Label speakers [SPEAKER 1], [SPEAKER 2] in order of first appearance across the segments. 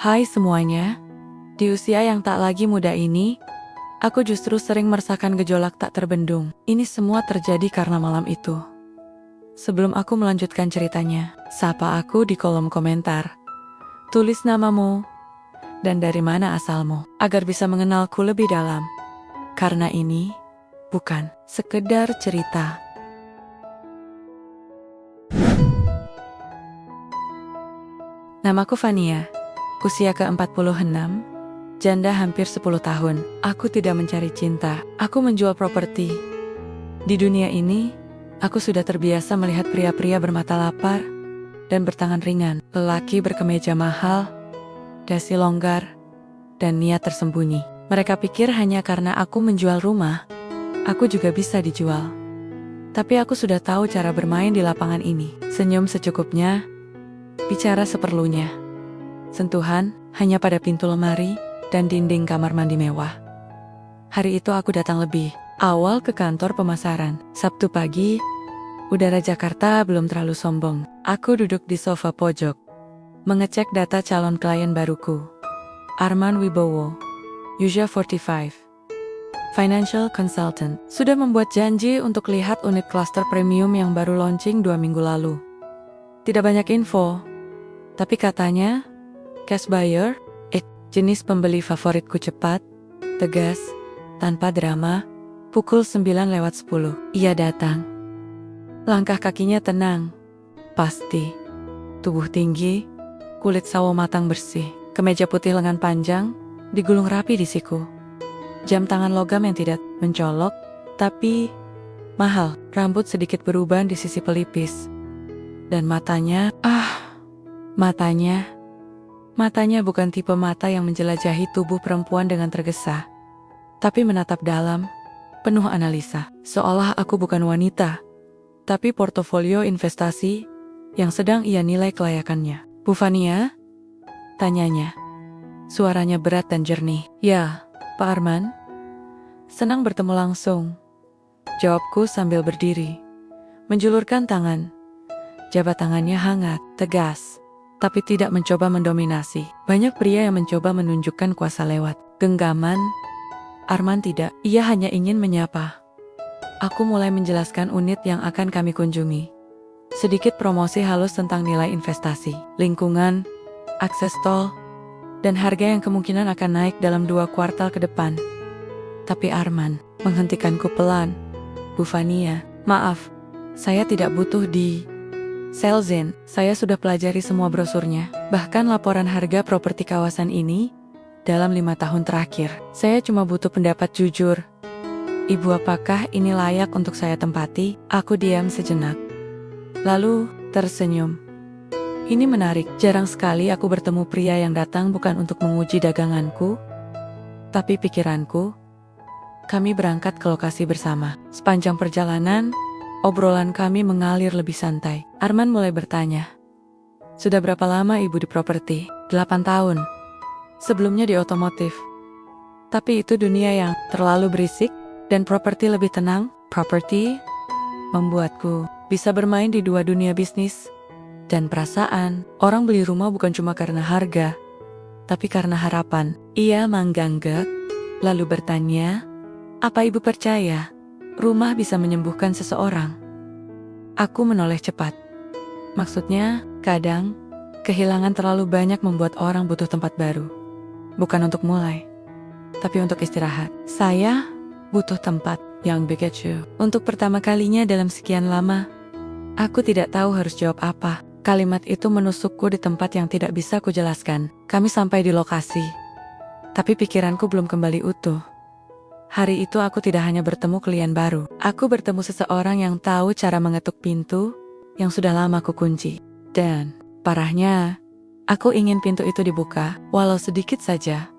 [SPEAKER 1] Hai semuanya, di usia yang tak lagi muda ini, aku justru sering merasakan gejolak tak terbendung. Ini semua terjadi karena malam itu. Sebelum aku melanjutkan ceritanya, sapa aku di kolom komentar. Tulis namamu dan dari mana asalmu, agar bisa mengenalku lebih dalam. Karena ini bukan sekedar cerita. Namaku Fania, usia ke-46, janda hampir 10 tahun. Aku tidak mencari cinta, aku menjual properti. Di dunia ini, aku sudah terbiasa melihat pria-pria bermata lapar dan bertangan ringan, lelaki berkemeja mahal, dasi longgar, dan niat tersembunyi. Mereka pikir hanya karena aku menjual rumah, aku juga bisa dijual. Tapi aku sudah tahu cara bermain di lapangan ini. Senyum secukupnya, bicara seperlunya. Sentuhan hanya pada pintu lemari dan dinding kamar mandi mewah. Hari itu aku datang lebih awal ke kantor pemasaran. Sabtu pagi, udara Jakarta belum terlalu sombong. Aku duduk di sofa pojok, mengecek data calon klien baruku. Arman Wibowo, usia 45, financial consultant, sudah membuat janji untuk lihat unit klaster premium yang baru launching 2 minggu lalu. Tidak banyak info, tapi katanya cash buyer, jenis pembeli favoritku cepat, tegas, tanpa drama. Pukul 9:10, ia datang. Langkah kakinya tenang, pasti. Tubuh tinggi, kulit sawo matang bersih, kemeja putih lengan panjang, digulung rapi di siku. Jam tangan logam yang tidak mencolok, tapi mahal. Rambut sedikit beruban di sisi pelipis. Dan matanya, Matanya bukan tipe mata yang menjelajahi tubuh perempuan dengan tergesa, tapi menatap dalam, penuh analisa. Seolah aku bukan wanita, tapi portofolio investasi yang sedang ia nilai kelayakannya. Bu Fania? Tanyanya. Suaranya berat dan jernih. Ya, Pak Arman. Senang bertemu langsung. Jawabku sambil berdiri. Menjulurkan tangan. Jabat tangannya hangat, tegas, tapi tidak mencoba mendominasi. Banyak pria yang mencoba menunjukkan kuasa lewat genggaman. Arman tidak, ia hanya ingin menyapa. Aku mulai menjelaskan unit yang akan kami kunjungi. Sedikit promosi halus tentang nilai investasi, lingkungan, akses tol, dan harga yang kemungkinan akan naik dalam 2 kuartal ke depan. Tapi Arman menghentikanku pelan. Bu Fania, maaf, saya tidak butuh di Selzen, saya sudah pelajari semua brosurnya, bahkan laporan harga properti kawasan ini dalam 5 tahun terakhir. Saya cuma butuh pendapat jujur. Ibu, apakah ini layak untuk saya tempati? Aku diam sejenak, lalu tersenyum. Ini menarik, jarang sekali aku bertemu pria yang datang bukan untuk menguji daganganku, tapi pikiranku. Kami berangkat ke lokasi bersama. Sepanjang perjalanan, obrolan kami mengalir lebih santai. Arman mulai bertanya, sudah berapa lama ibu di properti? 8 tahun. Sebelumnya di otomotif. Tapi itu dunia yang terlalu berisik dan properti lebih tenang. Properti membuatku bisa bermain di 2 dunia bisnis dan perasaan. Orang beli rumah bukan cuma karena harga, tapi karena harapan. Ia mengganggak, lalu bertanya, apa ibu percaya rumah bisa menyembuhkan seseorang? Aku menoleh cepat. Maksudnya, kadang, kehilangan terlalu banyak membuat orang butuh tempat baru. Bukan untuk mulai, tapi untuk istirahat. Saya butuh tempat yang begitu. Untuk pertama kalinya dalam sekian lama, aku tidak tahu harus jawab apa. Kalimat itu menusukku di tempat yang tidak bisa kujelaskan. Kami sampai di lokasi, tapi pikiranku belum kembali utuh. Hari itu aku tidak hanya bertemu klien baru, aku bertemu seseorang yang tahu cara mengetuk pintu yang sudah lama kukunci. Dan, parahnya, aku ingin pintu itu dibuka, walau sedikit saja.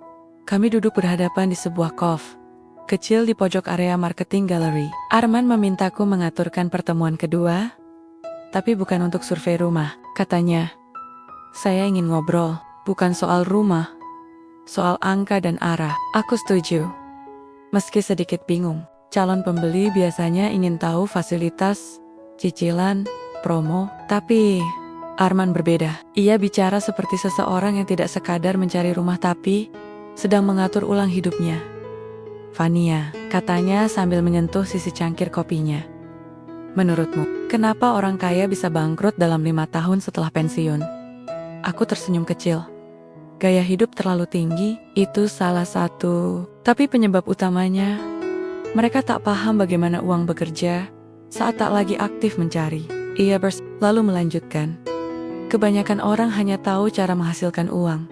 [SPEAKER 1] Kami duduk berhadapan di sebuah cafe kecil di pojok area marketing gallery. Arman memintaku mengaturkan pertemuan kedua, tapi bukan untuk survei rumah, katanya. Saya ingin ngobrol, bukan soal rumah, soal angka dan arah. Aku setuju. Meski sedikit bingung, calon pembeli biasanya ingin tahu fasilitas, cicilan, promo, tapi Arman berbeda. Ia bicara seperti seseorang yang tidak sekadar mencari rumah tapi sedang mengatur ulang hidupnya. Vania, katanya sambil menyentuh sisi cangkir kopinya. Menurutmu, kenapa orang kaya bisa bangkrut dalam 5 tahun setelah pensiun? Aku tersenyum kecil. Gaya hidup terlalu tinggi, itu salah satu. Tapi penyebab utamanya, mereka tak paham bagaimana uang bekerja saat tak lagi aktif mencari. Ia lalu melanjutkan. Kebanyakan orang hanya tahu cara menghasilkan uang,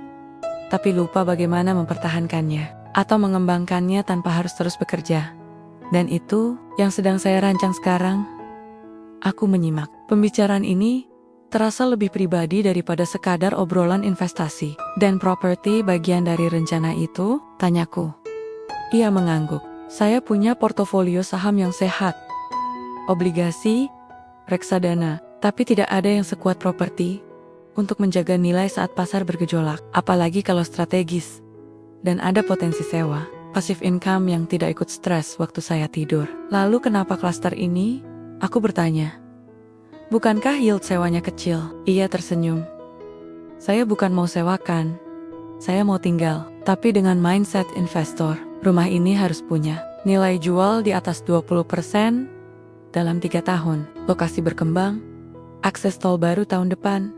[SPEAKER 1] tapi lupa bagaimana mempertahankannya atau mengembangkannya tanpa harus terus bekerja. Dan itu yang sedang saya rancang sekarang. Aku menyimak. Pembicaraan ini terasa lebih pribadi daripada sekadar obrolan investasi. Dan properti bagian dari rencana itu, tanyaku. Ia mengangguk. Saya punya portofolio saham yang sehat. Obligasi, reksadana, tapi tidak ada yang sekuat properti untuk menjaga nilai saat pasar bergejolak, apalagi kalau strategis. Dan ada potensi sewa, passive income yang tidak ikut stres waktu saya tidur. Lalu kenapa klaster ini? Aku bertanya. Bukankah yield sewanya kecil? Ia tersenyum. Saya bukan mau sewakan, saya mau tinggal. Tapi dengan mindset investor, rumah ini harus punya nilai jual di atas 20% dalam 3 tahun. Lokasi berkembang, akses tol baru tahun depan,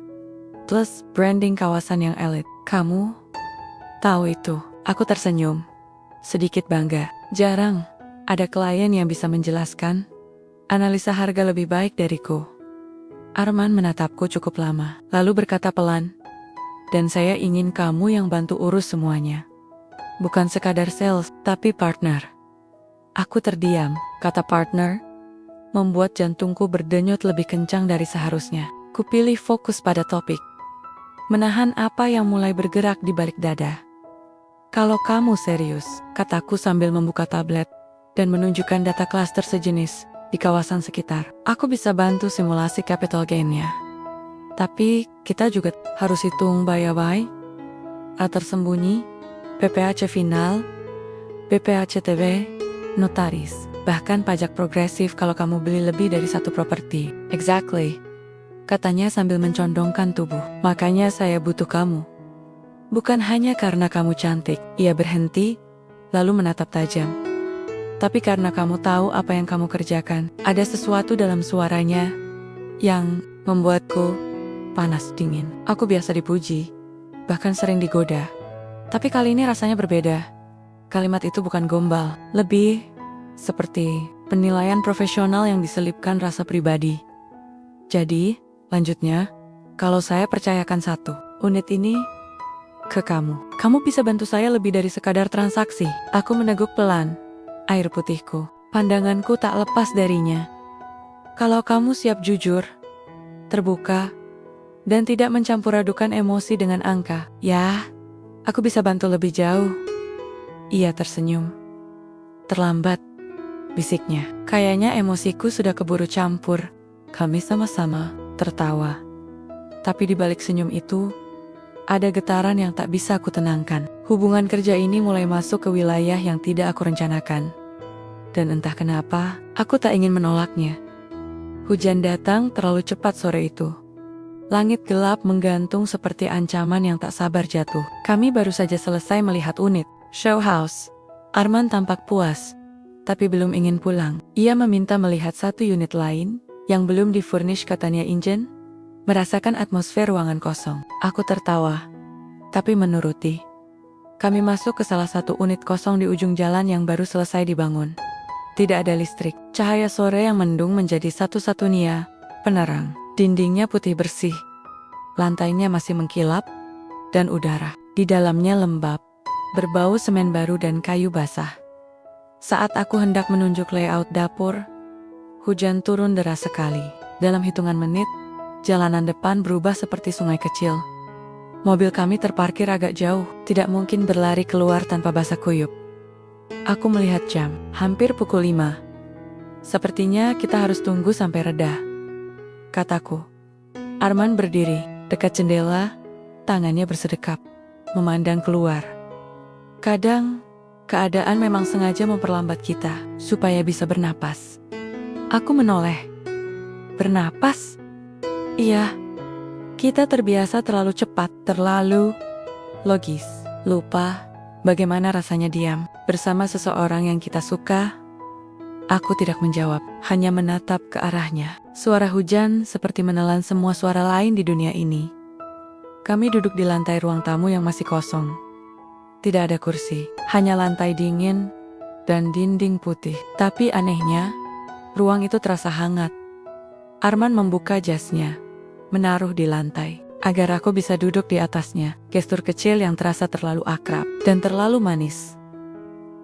[SPEAKER 1] plus branding kawasan yang elit. Kamu tahu itu? Aku tersenyum, sedikit bangga. Jarang ada klien yang bisa menjelaskan analisa harga lebih baik dariku. Arman menatapku cukup lama, lalu berkata pelan, dan saya ingin kamu yang bantu urus semuanya. Bukan sekadar sales, tapi partner. Aku terdiam. Kata partner membuat jantungku berdenyut lebih kencang dari seharusnya. Kupilih fokus pada topik, menahan apa yang mulai bergerak di balik dada. Kalau kamu serius, kataku sambil membuka tablet dan menunjukkan data klaster sejenis di kawasan sekitar. Aku bisa bantu simulasi capital gain-nya. Tapi kita juga harus hitung bayar tersembunyi, PPAC final, BPACTB, notaris, bahkan pajak progresif kalau kamu beli lebih dari satu properti. Exactly, katanya sambil mencondongkan tubuh. Makanya saya butuh kamu. Bukan hanya karena kamu cantik. Ia berhenti, lalu menatap tajam. Tapi karena kamu tahu apa yang kamu kerjakan. Ada sesuatu dalam suaranya yang membuatku panas dingin. Aku biasa dipuji, bahkan sering digoda. Tapi kali ini rasanya berbeda. Kalimat itu bukan gombal, lebih seperti penilaian profesional yang diselipkan rasa pribadi. Jadi, lanjutnya, kalau saya percayakan satu unit ini ke kamu bisa bantu saya lebih dari sekadar transaksi. Aku meneguk pelan air putihku. Pandanganku tak lepas darinya. Kalau kamu siap jujur, terbuka, dan tidak mencampur adukan emosi dengan angka, ya, aku bisa bantu lebih jauh. Ia tersenyum. Terlambat, bisiknya. Kayaknya emosiku sudah keburu campur. Kami sama-sama tertawa. Tapi di balik senyum itu, ada getaran yang tak bisa aku tenangkan. Hubungan kerja ini mulai masuk ke wilayah yang tidak aku rencanakan. Dan entah kenapa, aku tak ingin menolaknya. Hujan datang terlalu cepat sore itu. Langit gelap menggantung seperti ancaman yang tak sabar jatuh. Kami baru saja selesai melihat unit show house. Arman tampak puas, tapi belum ingin pulang. Ia meminta melihat satu unit lain yang belum difurnish, katanya Ingen. Merasakan atmosfer ruangan kosong. Aku tertawa, tapi menuruti. Kami masuk ke salah satu unit kosong di ujung jalan yang baru selesai dibangun. Tidak ada listrik. Cahaya sore yang mendung menjadi satu-satunya penerang. Dindingnya putih bersih. Lantainya masih mengkilap. Dan udara di dalamnya lembab, berbau semen baru dan kayu basah. Saat aku hendak menunjuk layout dapur, hujan turun deras sekali. Dalam hitungan menit, jalanan depan berubah seperti sungai kecil. Mobil kami terparkir agak jauh. Tidak mungkin berlari keluar tanpa basah kuyup. Aku melihat jam, hampir pukul 5. Sepertinya kita harus tunggu sampai reda, kataku. Arman berdiri dekat jendela, tangannya bersedekap, memandang keluar. Kadang, keadaan memang sengaja memperlambat kita, supaya bisa bernapas. Aku menoleh. Bernapas? Iya, Kita terbiasa terlalu cepat, terlalu logis. Lupa bagaimana rasanya diam bersama seseorang yang kita suka. Aku tidak menjawab, hanya menatap ke arahnya. Suara hujan seperti menelan semua suara lain di dunia ini. Kami duduk di lantai ruang tamu yang masih kosong. Tidak ada kursi, hanya lantai dingin dan dinding putih. Tapi anehnya, ruang itu terasa hangat. Arman membuka jasnya, menaruh di lantai, agar aku bisa duduk di atasnya. Gestur kecil yang terasa terlalu akrab dan terlalu manis.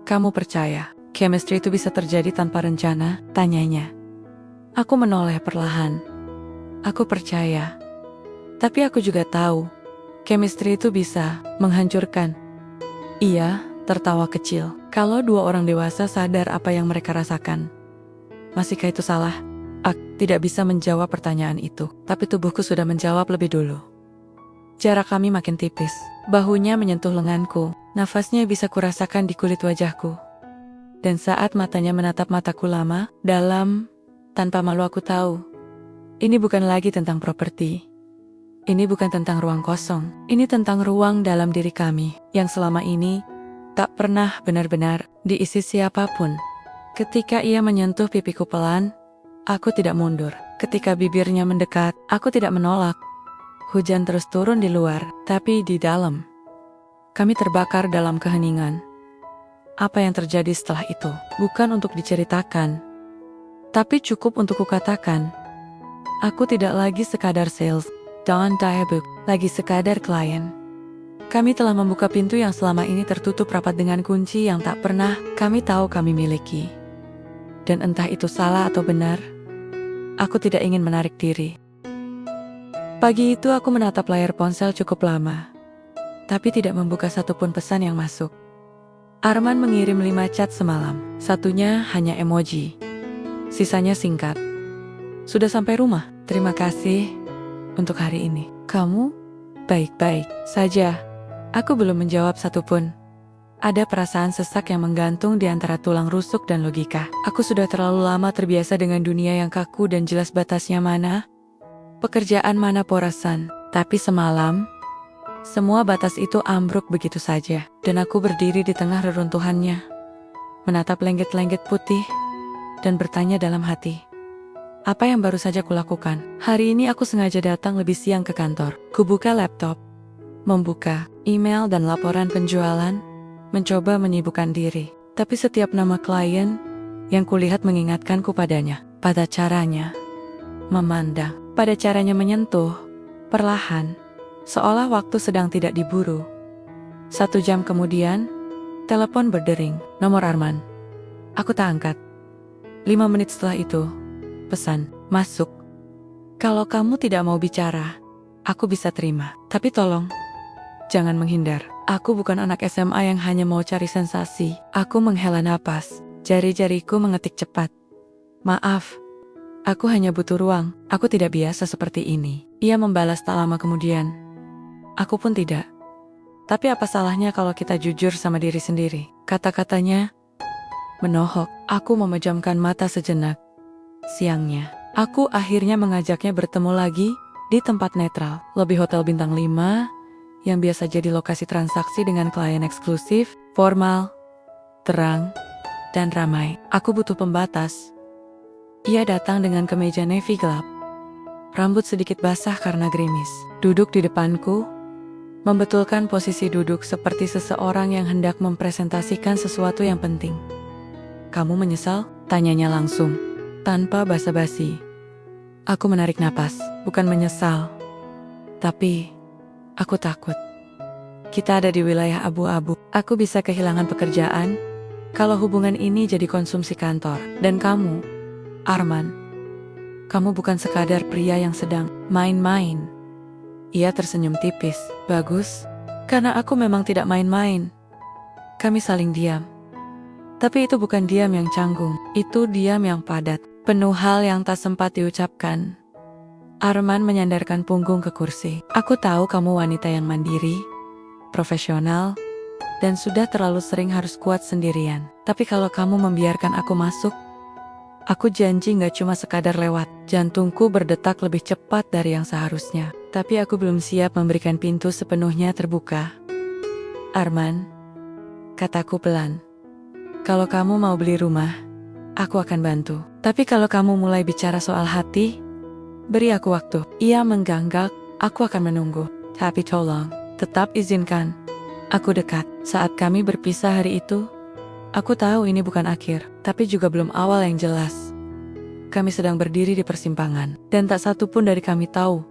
[SPEAKER 1] Kamu percaya chemistry itu bisa terjadi tanpa rencana? Tanyanya. Aku menoleh perlahan. Aku percaya. Tapi aku juga tahu, chemistry itu bisa menghancurkan. Ia tertawa kecil. Kalau dua orang dewasa sadar apa yang mereka rasakan. Masihkah itu salah? Aku tidak bisa menjawab pertanyaan itu. Tapi tubuhku sudah menjawab lebih dulu. Jarak kami makin tipis. Bahunya menyentuh lenganku. Nafasnya bisa kurasakan di kulit wajahku. Dan saat matanya menatap mataku lama, dalam, tanpa malu aku tahu. Ini bukan lagi tentang properti. Ini bukan tentang ruang kosong. Ini tentang ruang dalam diri kami, yang selama ini tak pernah benar-benar diisi siapapun. Ketika ia menyentuh pipiku pelan, aku tidak mundur. Ketika bibirnya mendekat, aku tidak menolak. Hujan terus turun di luar, tapi di dalam. Kami terbakar dalam keheningan. Apa yang terjadi setelah itu bukan untuk diceritakan, tapi cukup untuk kukatakan. Aku tidak lagi sekadar sales, don't die book, lagi sekadar klien. Kami telah membuka pintu yang selama ini tertutup rapat dengan kunci yang tak pernah kami tahu kami miliki. Dan entah itu salah atau benar, aku tidak ingin menarik diri. Pagi itu aku menatap layar ponsel cukup lama, tapi tidak membuka satupun pesan yang masuk. Arman mengirim 5 chat semalam, satunya hanya emoji. Sisanya singkat. Sudah sampai rumah, terima kasih untuk hari ini. Kamu? Baik-baik saja. Aku belum menjawab satupun. Ada perasaan sesak yang menggantung di antara tulang rusuk dan logika. Aku sudah terlalu lama terbiasa dengan dunia yang kaku dan jelas batasnya mana pekerjaan, mana porosan. Tapi semalam, semua batas itu ambruk begitu saja, dan aku berdiri di tengah reruntuhannya, menatap lenggit-lenggit putih, dan bertanya dalam hati, apa yang baru saja kulakukan? Hari ini aku sengaja datang lebih siang ke kantor. Kubuka laptop, membuka email dan laporan penjualan, mencoba menyibukkan diri. Tapi setiap nama klien yang kulihat mengingatkanku padanya, pada caranya memandang, pada caranya menyentuh, perlahan, seolah waktu sedang tidak diburu. 1 jam kemudian, telepon berdering, nomor Arman. Aku tak angkat. 5 menit setelah itu, pesan, masuk. Kalau kamu tidak mau bicara, aku bisa terima. Tapi tolong, jangan menghindar. Aku bukan anak SMA yang hanya mau cari sensasi. Aku menghela napas, jari-jariku mengetik cepat. Maaf, aku hanya butuh ruang. Aku tidak biasa seperti ini. Ia membalas tak lama kemudian. Aku pun tidak. Tapi apa salahnya kalau kita jujur sama diri sendiri? Kata-katanya menohok. Aku memejamkan mata sejenak. Siangnya, aku akhirnya mengajaknya bertemu lagi di tempat netral, lobi hotel bintang 5, yang biasa jadi lokasi transaksi dengan klien eksklusif, formal, terang, dan ramai. Aku butuh pembatas. Ia datang dengan kemeja navy gelap, rambut sedikit basah karena gerimis, duduk di depanku, membetulkan posisi duduk seperti seseorang yang hendak mempresentasikan sesuatu yang penting. Kamu menyesal? Tanyanya langsung, tanpa basa-basi. Aku menarik napas, bukan menyesal. Tapi, aku takut. Kita ada di wilayah abu-abu. Aku bisa kehilangan pekerjaan kalau hubungan ini jadi konsumsi kantor. Dan kamu, Arman, kamu bukan sekadar pria yang sedang main-main. Ia tersenyum tipis. Bagus, karena aku memang tidak main-main. Kami saling diam. Tapi itu bukan diam yang canggung, itu diam yang padat, penuh hal yang tak sempat diucapkan. Arman menyandarkan punggung ke kursi. Aku tahu kamu wanita yang mandiri, profesional, dan sudah terlalu sering harus kuat sendirian. Tapi kalau kamu membiarkan aku masuk, Aku janji gak cuma sekadar lewat. Jantungku berdetak lebih cepat dari yang seharusnya. Tapi aku belum siap memberikan pintu sepenuhnya terbuka. Arman, kataku pelan. Kalau kamu mau beli rumah, aku akan bantu. Tapi kalau kamu mulai bicara soal hati, beri aku waktu. Ia mengganggak, aku akan menunggu. Tapi tolong, tetap izinkan aku dekat. Saat kami berpisah hari itu, aku tahu ini bukan akhir, tapi juga belum awal yang jelas. Kami sedang berdiri di persimpangan, dan tak satu pun dari kami tahu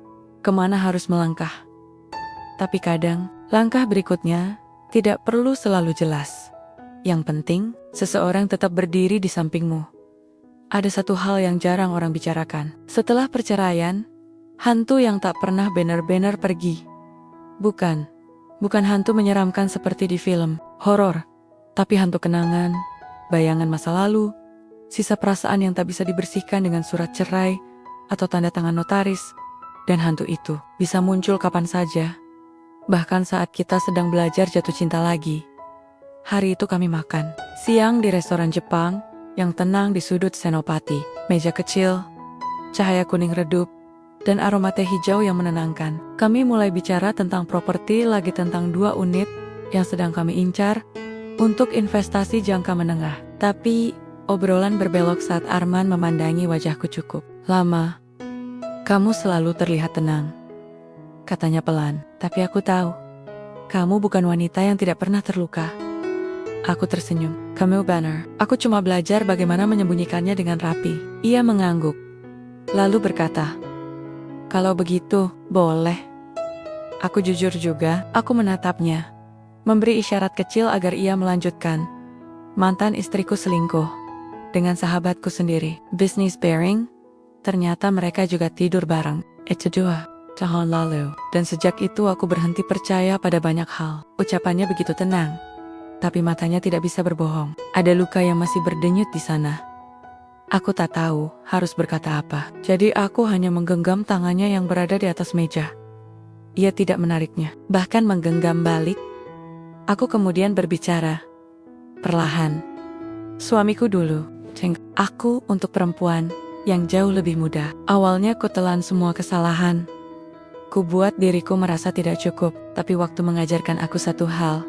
[SPEAKER 1] kemana harus melangkah. Tapi kadang, langkah berikutnya tidak perlu selalu jelas. Yang penting, seseorang tetap berdiri di sampingmu. Ada satu hal yang jarang orang bicarakan. Setelah perceraian, hantu yang tak pernah benar-benar pergi. Bukan hantu menyeramkan seperti di film horor, tapi hantu kenangan, bayangan masa lalu, sisa perasaan yang tak bisa dibersihkan dengan surat cerai atau tanda tangan notaris. Dan hantu itu bisa muncul kapan saja, bahkan saat kita sedang belajar jatuh cinta lagi. Hari itu kami makan siang di restoran Jepang yang tenang di sudut Senopati. Meja kecil, cahaya kuning redup, dan aroma teh hijau yang menenangkan. Kami mulai bicara tentang properti, lagi tentang 2 unit yang sedang kami incar untuk investasi jangka menengah. Tapi obrolan berbelok saat Arman memandangi wajahku cukup lama. Kamu selalu terlihat tenang, katanya pelan. Tapi aku tahu, kamu bukan wanita yang tidak pernah terluka. Aku tersenyum. Kamu Banner. Aku cuma belajar bagaimana menyembunyikannya dengan rapi. Ia mengangguk, lalu berkata, kalau begitu, boleh. Aku jujur juga, aku menatapnya, memberi isyarat kecil agar ia melanjutkan. Mantan istriku selingkuh dengan sahabatku sendiri. Business bearing, ternyata mereka juga tidur bareng. Itu 2 tahun lalu. Dan sejak itu aku berhenti percaya pada banyak hal. Ucapannya begitu tenang, tapi matanya tidak bisa berbohong. Ada luka yang masih berdenyut di sana. Aku tak tahu harus berkata apa. Jadi aku hanya menggenggam tangannya yang berada di atas meja. Ia tidak menariknya, bahkan menggenggam balik. Aku kemudian berbicara perlahan. Suamiku dulu, aku untuk perempuan yang jauh lebih muda. Awalnya ku telan semua kesalahan. Ku buat diriku merasa tidak cukup, tapi waktu mengajarkan aku satu hal.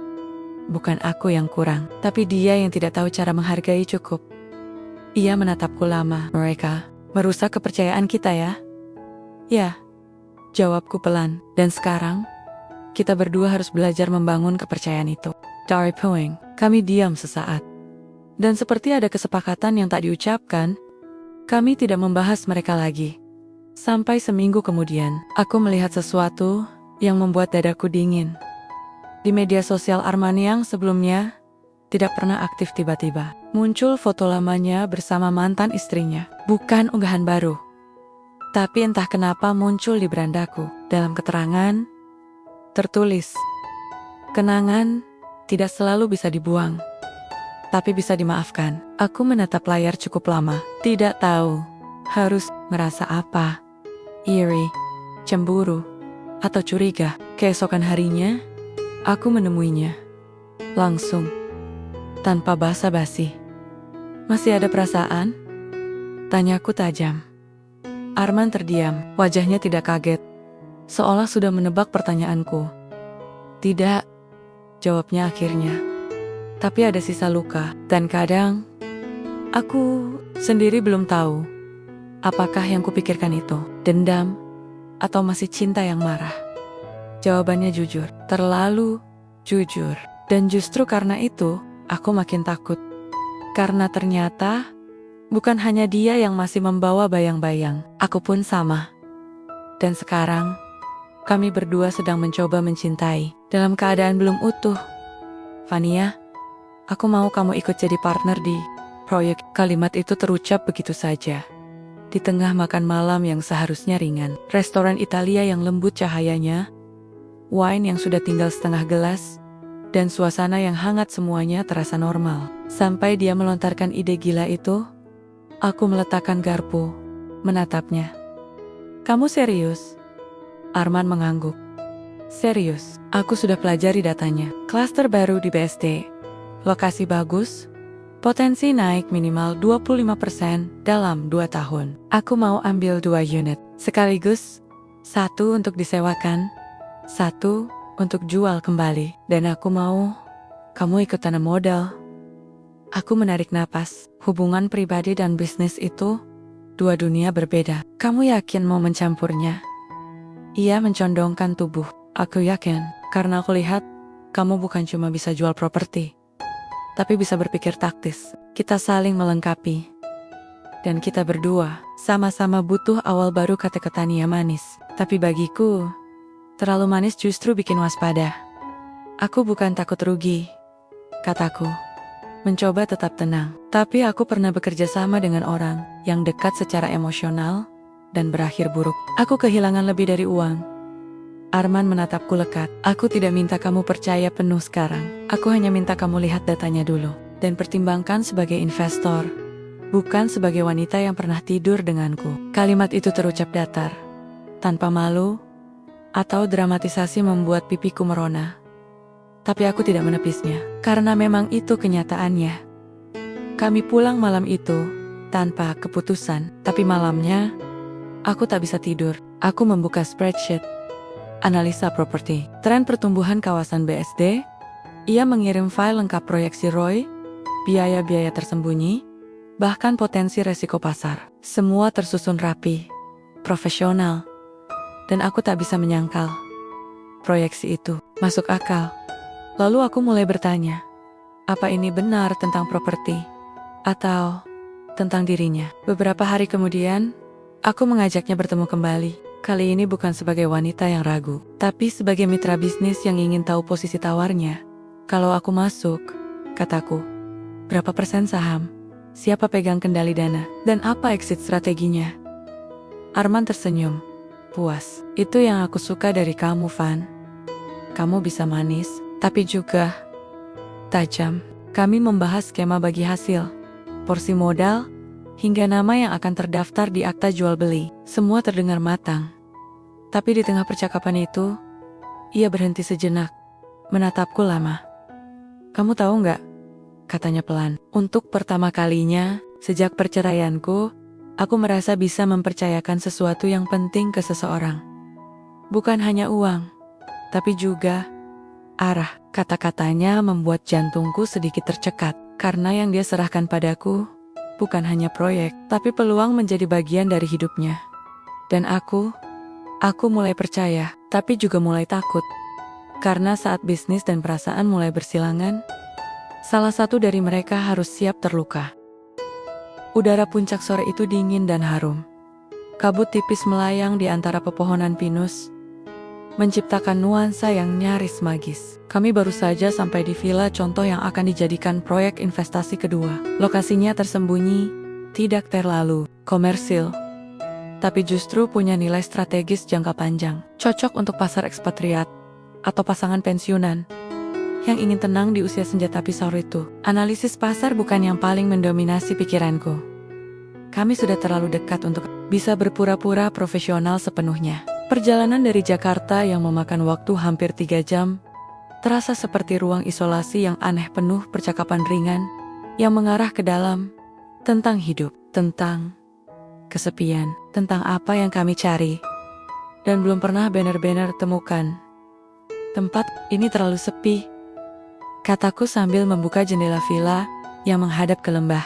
[SPEAKER 1] Bukan aku yang kurang, tapi dia yang tidak tahu cara menghargai cukup. Ia menatapku lama. Mereka merusak kepercayaan kita ya? Ya, jawabku pelan. Dan sekarang, kita berdua harus belajar membangun kepercayaan itu. Dari puing, kami diam sesaat. Dan seperti ada kesepakatan yang tak diucapkan, kami tidak membahas mereka lagi. Sampai seminggu kemudian, aku melihat sesuatu yang membuat dadaku dingin. Di media sosial Arman yang sebelumnya tidak pernah aktif, tiba-tiba muncul foto lamanya bersama mantan istrinya. Bukan unggahan baru, tapi entah kenapa muncul di berandaku. Dalam keterangan tertulis, kenangan tidak selalu bisa dibuang, tapi bisa dimaafkan. Aku menatap layar cukup lama, tidak tahu harus merasa apa. Iri, cemburu, atau curiga. Keesokan harinya, aku menemuinya langsung, tanpa basa-basi. Masih ada perasaan? Tanyaku tajam. Arman terdiam, wajahnya tidak kaget, seolah sudah menebak pertanyaanku. Tidak, jawabnya akhirnya. Tapi ada sisa luka, dan kadang aku sendiri belum tahu apakah yang kupikirkan itu dendam atau masih cinta yang marah. Jawabannya jujur, terlalu jujur. Dan justru karena itu, aku makin takut. Karena ternyata, bukan hanya dia yang masih membawa bayang-bayang, aku pun sama. Dan sekarang, kami berdua sedang mencoba mencintai, dalam keadaan belum utuh. Vania, aku mau kamu ikut jadi partner di proyek. Kalimat itu terucap begitu saja. Di tengah makan malam yang seharusnya ringan, restoran Italia yang lembut cahayanya, wine yang sudah tinggal setengah gelas, dan suasana yang hangat, semuanya terasa normal. Sampai dia melontarkan ide gila itu, aku meletakkan garpu, menatapnya. Kamu serius? Arman mengangguk. Serius, aku sudah pelajari datanya. Klaster baru di BSD, lokasi bagus, Potensi naik minimal 25% dalam 2 tahun. Aku mau ambil 2 unit sekaligus, 1 untuk disewakan, 1 untuk jual kembali. Dan aku mau kamu ikut tanam modal. Aku menarik napas. Hubungan pribadi dan bisnis itu 2 dunia berbeda. Kamu yakin mau mencampurnya? Ia mencondongkan tubuh. Aku yakin, karena aku lihat kamu bukan cuma bisa jual properti, tapi bisa berpikir taktis. Kita saling melengkapi. Dan kita berdua sama-sama butuh awal baru, kata Tania manis. Tapi bagiku, terlalu manis justru bikin waspada. Aku bukan takut rugi, kataku. Mencoba tetap tenang. Tapi aku pernah bekerja sama dengan orang yang dekat secara emosional dan berakhir buruk. Aku kehilangan lebih dari uang. Arman menatapku lekat. Aku tidak minta kamu percaya penuh sekarang. Aku hanya minta kamu lihat datanya dulu. Dan pertimbangkan sebagai investor, bukan sebagai wanita yang pernah tidur denganku. Kalimat itu terucap datar, tanpa malu, atau dramatisasi membuat pipiku merona. Tapi aku tidak menepisnya, karena memang itu kenyataannya. Kami pulang malam itu, tanpa keputusan. Tapi malamnya, aku tak bisa tidur. Aku membuka spreadsheet analisa properti, tren pertumbuhan kawasan BSD. Ia mengirim file lengkap proyeksi ROI, biaya-biaya tersembunyi, bahkan potensi resiko pasar. Semua tersusun rapi, profesional, dan aku tak bisa menyangkal proyeksi itu masuk akal. Lalu aku mulai bertanya, apa ini benar tentang properti atau tentang dirinya? Beberapa hari kemudian, aku mengajaknya bertemu kembali. Kali ini bukan sebagai wanita yang ragu, tapi sebagai mitra bisnis yang ingin tahu posisi tawarnya. Kalau aku masuk, kataku, berapa persen saham? Siapa pegang kendali dana? Dan apa exit strateginya? Arman tersenyum, puas. Itu yang aku suka dari kamu, Van. Kamu bisa manis, tapi juga tajam. Kami membahas skema bagi hasil, porsi modal, hingga nama yang akan terdaftar di akta jual beli. Semua terdengar matang. Tapi di tengah percakapan itu, ia berhenti sejenak, menatapku lama. Kamu tahu nggak? Katanya pelan. Untuk pertama kalinya, sejak perceraianku, aku merasa bisa mempercayakan sesuatu yang penting ke seseorang. Bukan hanya uang, tapi juga arah. Kata-katanya membuat jantungku sedikit tercekat, karena yang dia serahkan padaku bukan hanya proyek, tapi peluang menjadi bagian dari hidupnya. Dan aku mulai percaya, tapi juga mulai takut. Karena saat bisnis dan perasaan mulai bersilangan, salah satu dari mereka harus siap terluka. Udara puncak sore itu dingin dan harum. Kabut tipis melayang di antara pepohonan pinus, menciptakan nuansa yang nyaris magis. Kami baru saja sampai di villa contoh yang akan dijadikan proyek investasi kedua. Lokasinya tersembunyi, tidak terlalu komersil, tapi justru punya nilai strategis jangka panjang. Cocok untuk pasar ekspatriat atau pasangan pensiunan yang ingin tenang di usia senja tapi sahur itu. Analisis pasar bukan yang paling mendominasi pikiranku. Kami sudah terlalu dekat untuk bisa berpura-pura profesional sepenuhnya. Perjalanan dari Jakarta yang memakan waktu hampir 3 jam terasa seperti ruang isolasi yang aneh, penuh percakapan ringan yang mengarah ke dalam, tentang hidup, tentang kesepian, tentang apa yang kami cari dan belum pernah benar-benar temukan. Tempat ini terlalu sepi, kataku sambil membuka jendela villa yang menghadap ke lembah.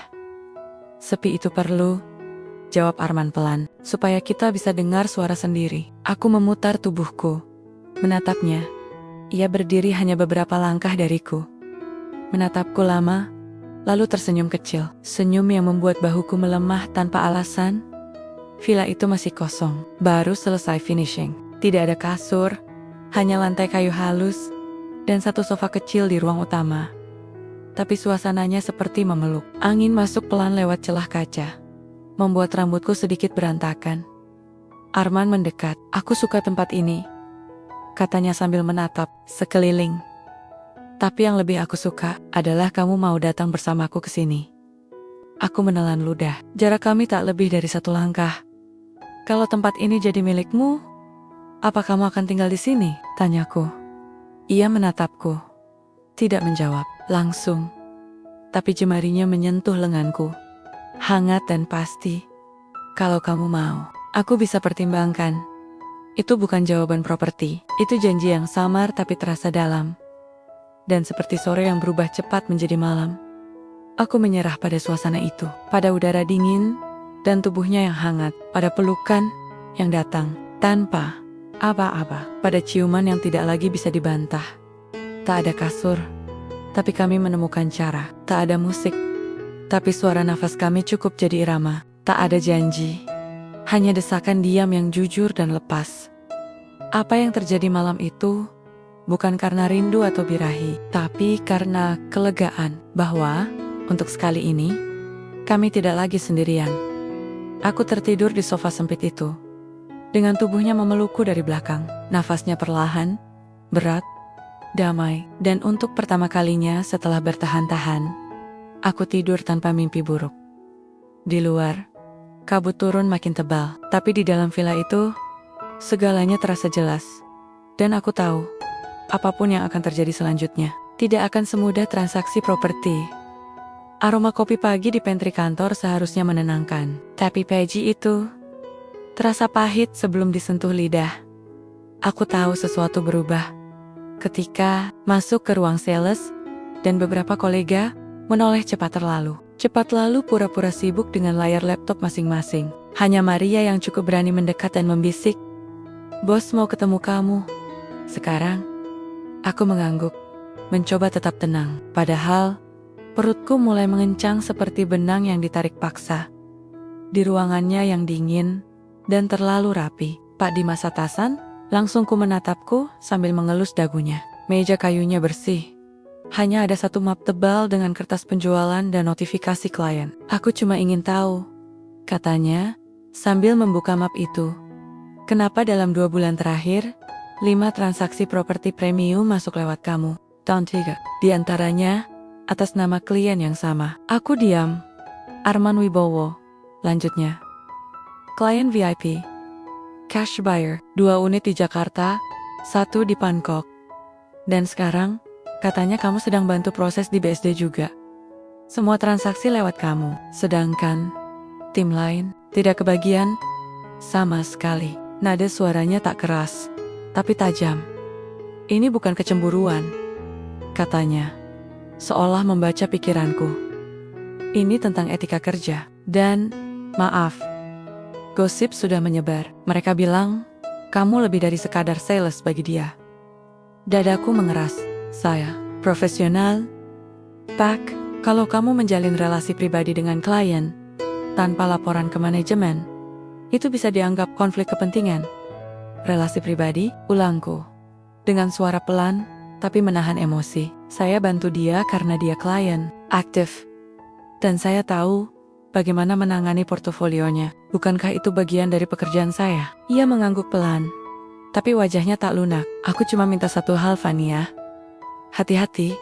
[SPEAKER 1] Sepi itu perlu, jawab Arman pelan, supaya kita bisa dengar suara sendiri. Aku memutar tubuhku, menatapnya. Ia berdiri hanya beberapa langkah dariku, menatapku lama, lalu tersenyum kecil. Senyum yang membuat bahuku melemah tanpa alasan. Villa itu masih kosong, baru selesai finishing. Tidak ada kasur, hanya lantai kayu halus, dan satu sofa kecil di ruang utama. Tapi suasananya seperti memeluk. Angin masuk pelan lewat celah kaca, membuat rambutku sedikit berantakan. Arman mendekat. Aku suka tempat ini, katanya sambil menatap sekeliling. Tapi yang lebih aku suka adalah kamu mau datang bersamaku ke sini. Aku menelan ludah. Jarak kami tak lebih dari 1 langkah. Kalau tempat ini jadi milikmu, apa kamu akan tinggal di sini? Tanyaku. Ia menatapku, tidak menjawab. Langsung, tapi jemarinya menyentuh lenganku. Hangat dan pasti. Kalau kamu mau, aku bisa pertimbangkan. Itu bukan jawaban properti, itu janji yang samar tapi terasa dalam. Dan seperti sore yang berubah cepat menjadi malam, aku menyerah pada suasana itu, pada udara dingin dan tubuhnya yang hangat, pada pelukan yang datang tanpa apa-apa, pada ciuman yang tidak lagi bisa dibantah. Tak ada kasur, tapi kami menemukan cara. Tak ada musik, tapi suara nafas kami cukup jadi irama. Tak ada janji, hanya desakan diam yang jujur dan lepas. Apa yang terjadi malam itu bukan karena rindu atau birahi, tapi karena kelegaan bahwa untuk sekali ini kami tidak lagi sendirian. Aku tertidur di sofa sempit itu, dengan tubuhnya memelukku dari belakang. Nafasnya perlahan, berat, damai, dan untuk pertama kalinya setelah bertahan-tahan, aku tidur tanpa mimpi buruk. Di luar, kabut turun makin tebal, tapi di dalam villa itu, segalanya terasa jelas. Dan aku tahu, apapun yang akan terjadi selanjutnya, tidak akan semudah transaksi properti. Aroma kopi pagi di pantry kantor seharusnya menenangkan, tapi pagi itu terasa pahit sebelum disentuh lidah. Aku tahu sesuatu berubah ketika masuk ke ruang sales dan beberapa kolega menoleh cepat terlalu. Cepat lalu pura-pura sibuk dengan layar laptop masing-masing. Hanya Maria yang cukup berani mendekat dan membisik, "Bos mau ketemu kamu." Sekarang, aku mengangguk, mencoba tetap tenang. Padahal, perutku mulai mengencang seperti benang yang ditarik paksa. Di ruangannya yang dingin dan terlalu rapi, Pak Dimas atasan langsung menatapku sambil mengelus dagunya. Meja kayunya bersih. Hanya ada satu map tebal dengan kertas penjualan dan notifikasi klien. "Aku cuma ingin tahu," katanya, sambil membuka map itu. "Kenapa dalam 2 bulan terakhir, 5 transaksi properti premium masuk lewat kamu? Tahun 3. Di antaranya, atas nama klien yang sama." Aku diam. "Arman Wibowo," lanjutnya. "Klien VIP. Cash buyer. 2 unit di Jakarta, 1 di Bangkok. Dan sekarang, katanya kamu sedang bantu proses di BSD juga. Semua transaksi lewat kamu. Sedangkan tim lain tidak kebagian sama sekali." Nada suaranya tak keras, tapi tajam. "Ini bukan kecemburuan," katanya, seolah membaca pikiranku. "Ini tentang etika kerja. Dan, maaf, gosip sudah menyebar. Mereka bilang, kamu lebih dari sekadar sales bagi dia." Dadaku mengeras. "Saya profesional, Pak. Kalau kamu menjalin relasi pribadi dengan klien tanpa laporan ke manajemen, itu bisa dianggap konflik kepentingan." "Relasi pribadi?" ulangku, dengan suara pelan tapi menahan emosi. "Saya bantu dia karena dia klien aktif. Dan saya tahu bagaimana menangani portofolionya. Bukankah itu bagian dari pekerjaan saya?" Ia mengangguk pelan, tapi wajahnya tak lunak. "Aku cuma minta satu hal, Vania. Hati-hati.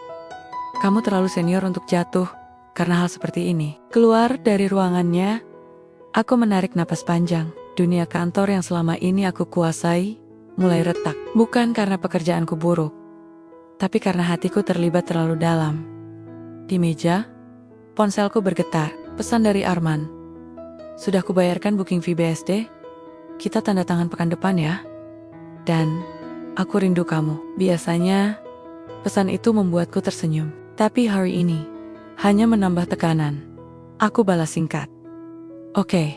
[SPEAKER 1] Kamu terlalu senior untuk jatuh karena hal seperti ini." Keluar dari ruangannya, aku menarik napas panjang. Dunia kantor yang selama ini aku kuasai mulai retak. Bukan karena pekerjaanku buruk, tapi karena hatiku terlibat terlalu dalam. Di meja, ponselku bergetar. Pesan dari Arman. "Sudah kubayarkan booking fee BSD. Kita tanda tangan pekan depan ya. Dan aku rindu kamu." Biasanya, pesan itu membuatku tersenyum. Tapi hari ini, hanya menambah tekanan. Aku balas singkat. "Oke,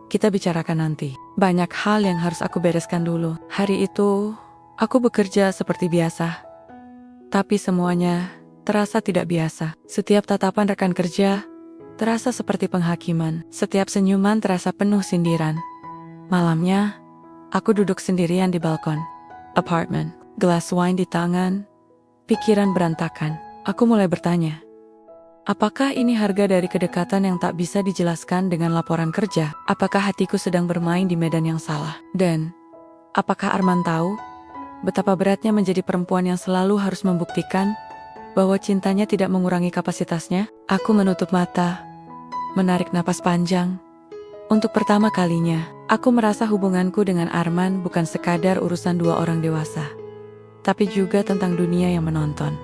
[SPEAKER 1] kita bicarakan nanti. Banyak hal yang harus aku bereskan dulu." Hari itu, aku bekerja seperti biasa. Tapi semuanya terasa tidak biasa. Setiap tatapan rekan kerja terasa seperti penghakiman. Setiap senyuman terasa penuh sindiran. Malamnya, aku duduk sendirian di balkon apartemen, gelas wine di tangan, pikiran berantakan. Aku mulai bertanya, apakah ini harga dari kedekatan yang tak bisa dijelaskan dengan laporan kerja? Apakah hatiku sedang bermain di medan yang salah? Dan, apakah Arman tahu betapa beratnya menjadi perempuan yang selalu harus membuktikan bahwa cintanya tidak mengurangi kapasitasnya? Aku menutup mata, menarik napas panjang. Untuk pertama kalinya, aku merasa hubunganku dengan Arman bukan sekadar urusan 2 orang dewasa, tapi juga tentang dunia yang menonton.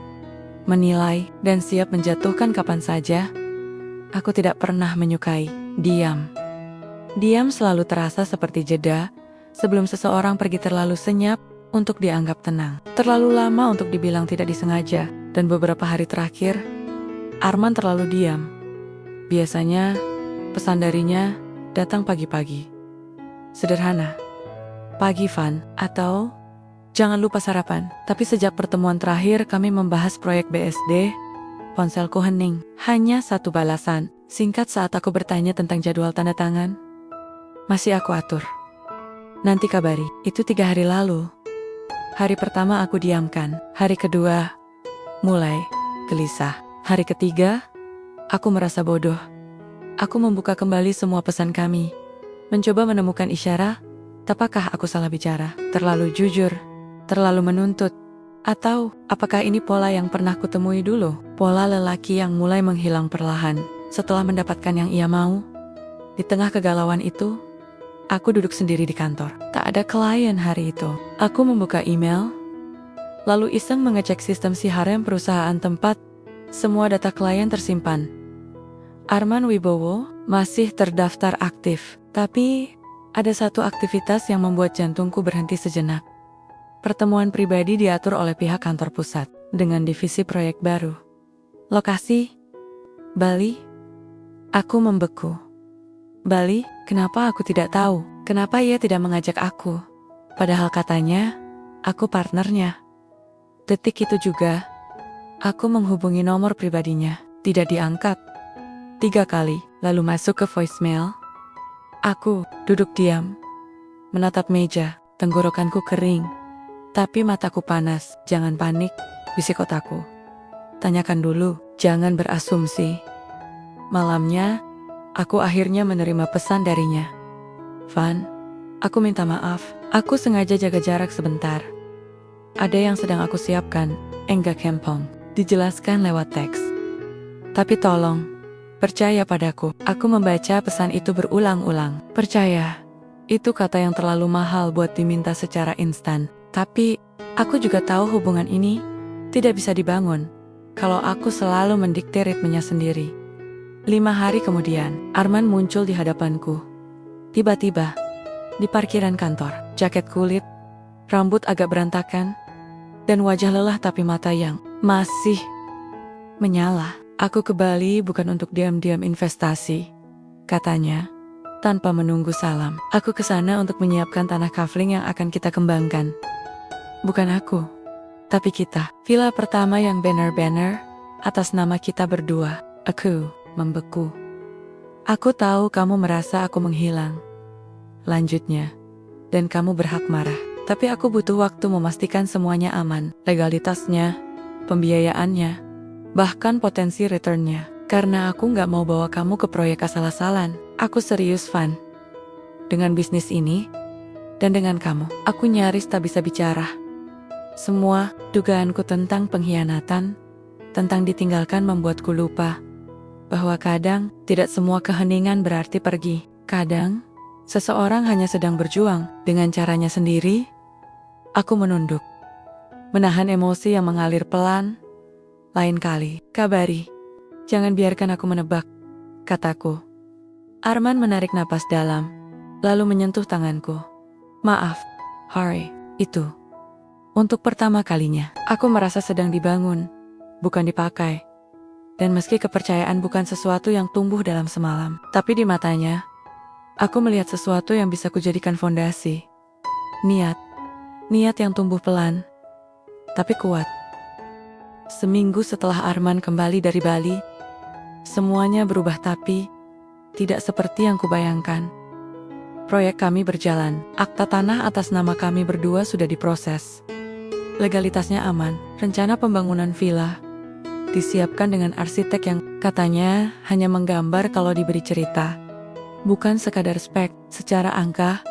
[SPEAKER 1] menilai, dan siap menjatuhkan kapan saja. Aku tidak pernah menyukai diam. Diam selalu terasa seperti jeda sebelum seseorang pergi terlalu senyap untuk dianggap tenang. Terlalu lama untuk dibilang tidak disengaja, dan beberapa hari terakhir, Arman terlalu diam. Biasanya, pesan darinya datang pagi-pagi. Sederhana. Pagi Van, atau jangan lupa sarapan. Tapi sejak pertemuan terakhir kami membahas proyek BSD, ponselku hening. Hanya satu balasan, singkat saat aku bertanya tentang jadwal tanda tangan. Masih aku atur. Nanti kabari, itu 3 hari lalu. Hari pertama aku diamkan, hari kedua, mulai gelisah. Hari ketiga, aku merasa bodoh. Aku membuka kembali semua pesan kami, mencoba menemukan isyarat. Apakah aku salah bicara, terlalu jujur, terlalu menuntut? Atau, apakah ini pola yang pernah kutemui dulu? Pola lelaki yang mulai menghilang perlahan, setelah mendapatkan yang ia mau? Di tengah kegalauan itu, aku duduk sendiri di kantor. Tak ada klien hari itu. Aku membuka email, lalu iseng mengecek sistem CRM perusahaan tempat semua data klien tersimpan. Arman Wibowo masih terdaftar aktif, tapi ada satu aktivitas yang membuat jantungku berhenti sejenak. Pertemuan pribadi diatur oleh pihak kantor pusat dengan divisi proyek baru. Lokasi, Bali. Aku membeku. Bali, kenapa aku tidak tahu? Kenapa ia tidak mengajak aku? Padahal katanya, aku partnernya. Detik itu juga, aku menghubungi nomor pribadinya. Tidak diangkat. 3 kali, lalu masuk ke voicemail. Aku duduk diam, menatap meja, tenggorokanku kering, tapi mataku panas. Jangan panik, bisik otakku. Tanyakan dulu, jangan berasumsi. Malamnya, aku akhirnya menerima pesan darinya. Van, aku minta maaf, aku sengaja jaga jarak sebentar. Ada yang sedang aku siapkan, enggak kempong, dijelaskan lewat teks. Tapi tolong, percaya padaku. Aku membaca pesan itu berulang-ulang. Percaya, itu kata yang terlalu mahal buat diminta secara instan. Tapi, aku juga tahu hubungan ini tidak bisa dibangun kalau aku selalu mendikte ritmenya sendiri. 5 hari kemudian, Arman muncul di hadapanku. Tiba-tiba, di parkiran kantor, jaket kulit, rambut agak berantakan, dan wajah lelah tapi mata yang masih menyala. Aku ke Bali bukan untuk diam-diam investasi, katanya, tanpa menunggu salam. Aku ke sana untuk menyiapkan tanah kafling yang akan kita kembangkan. Bukan aku, tapi kita. Villa pertama yang banner-banner, atas nama kita berdua. Aku membeku. Aku tahu kamu merasa aku menghilang. Lanjutnya, dan kamu berhak marah. Tapi aku butuh waktu memastikan semuanya aman. Legalitasnya, pembiayaannya, bahkan potensi returnnya. Karena aku nggak mau bawa kamu ke proyek asal-asalan. Aku serius, Van. Dengan bisnis ini, dan dengan kamu, aku nyaris tak bisa bicara. Semua dugaanku tentang pengkhianatan, tentang ditinggalkan membuatku lupa bahwa kadang tidak semua keheningan berarti pergi. Kadang, seseorang hanya sedang berjuang dengan caranya sendiri. Aku menunduk, menahan emosi yang mengalir pelan. Lain kali, kabari. Jangan biarkan aku menebak, kataku. Arman menarik napas dalam, lalu menyentuh tanganku. Maaf, Harry, itu. Untuk pertama kalinya, aku merasa sedang dibangun, bukan dipakai. Dan meski kepercayaan bukan sesuatu yang tumbuh dalam semalam, tapi di matanya, aku melihat sesuatu yang bisa kujadikan fondasi. Niat yang tumbuh pelan, tapi kuat. Seminggu setelah Arman kembali dari Bali, semuanya berubah tapi tidak seperti yang kubayangkan. Proyek kami berjalan, akta tanah atas nama kami berdua sudah diproses. Legalitasnya aman, rencana pembangunan villa disiapkan dengan arsitek yang katanya hanya menggambar kalau diberi cerita. Bukan sekadar spek, secara angka,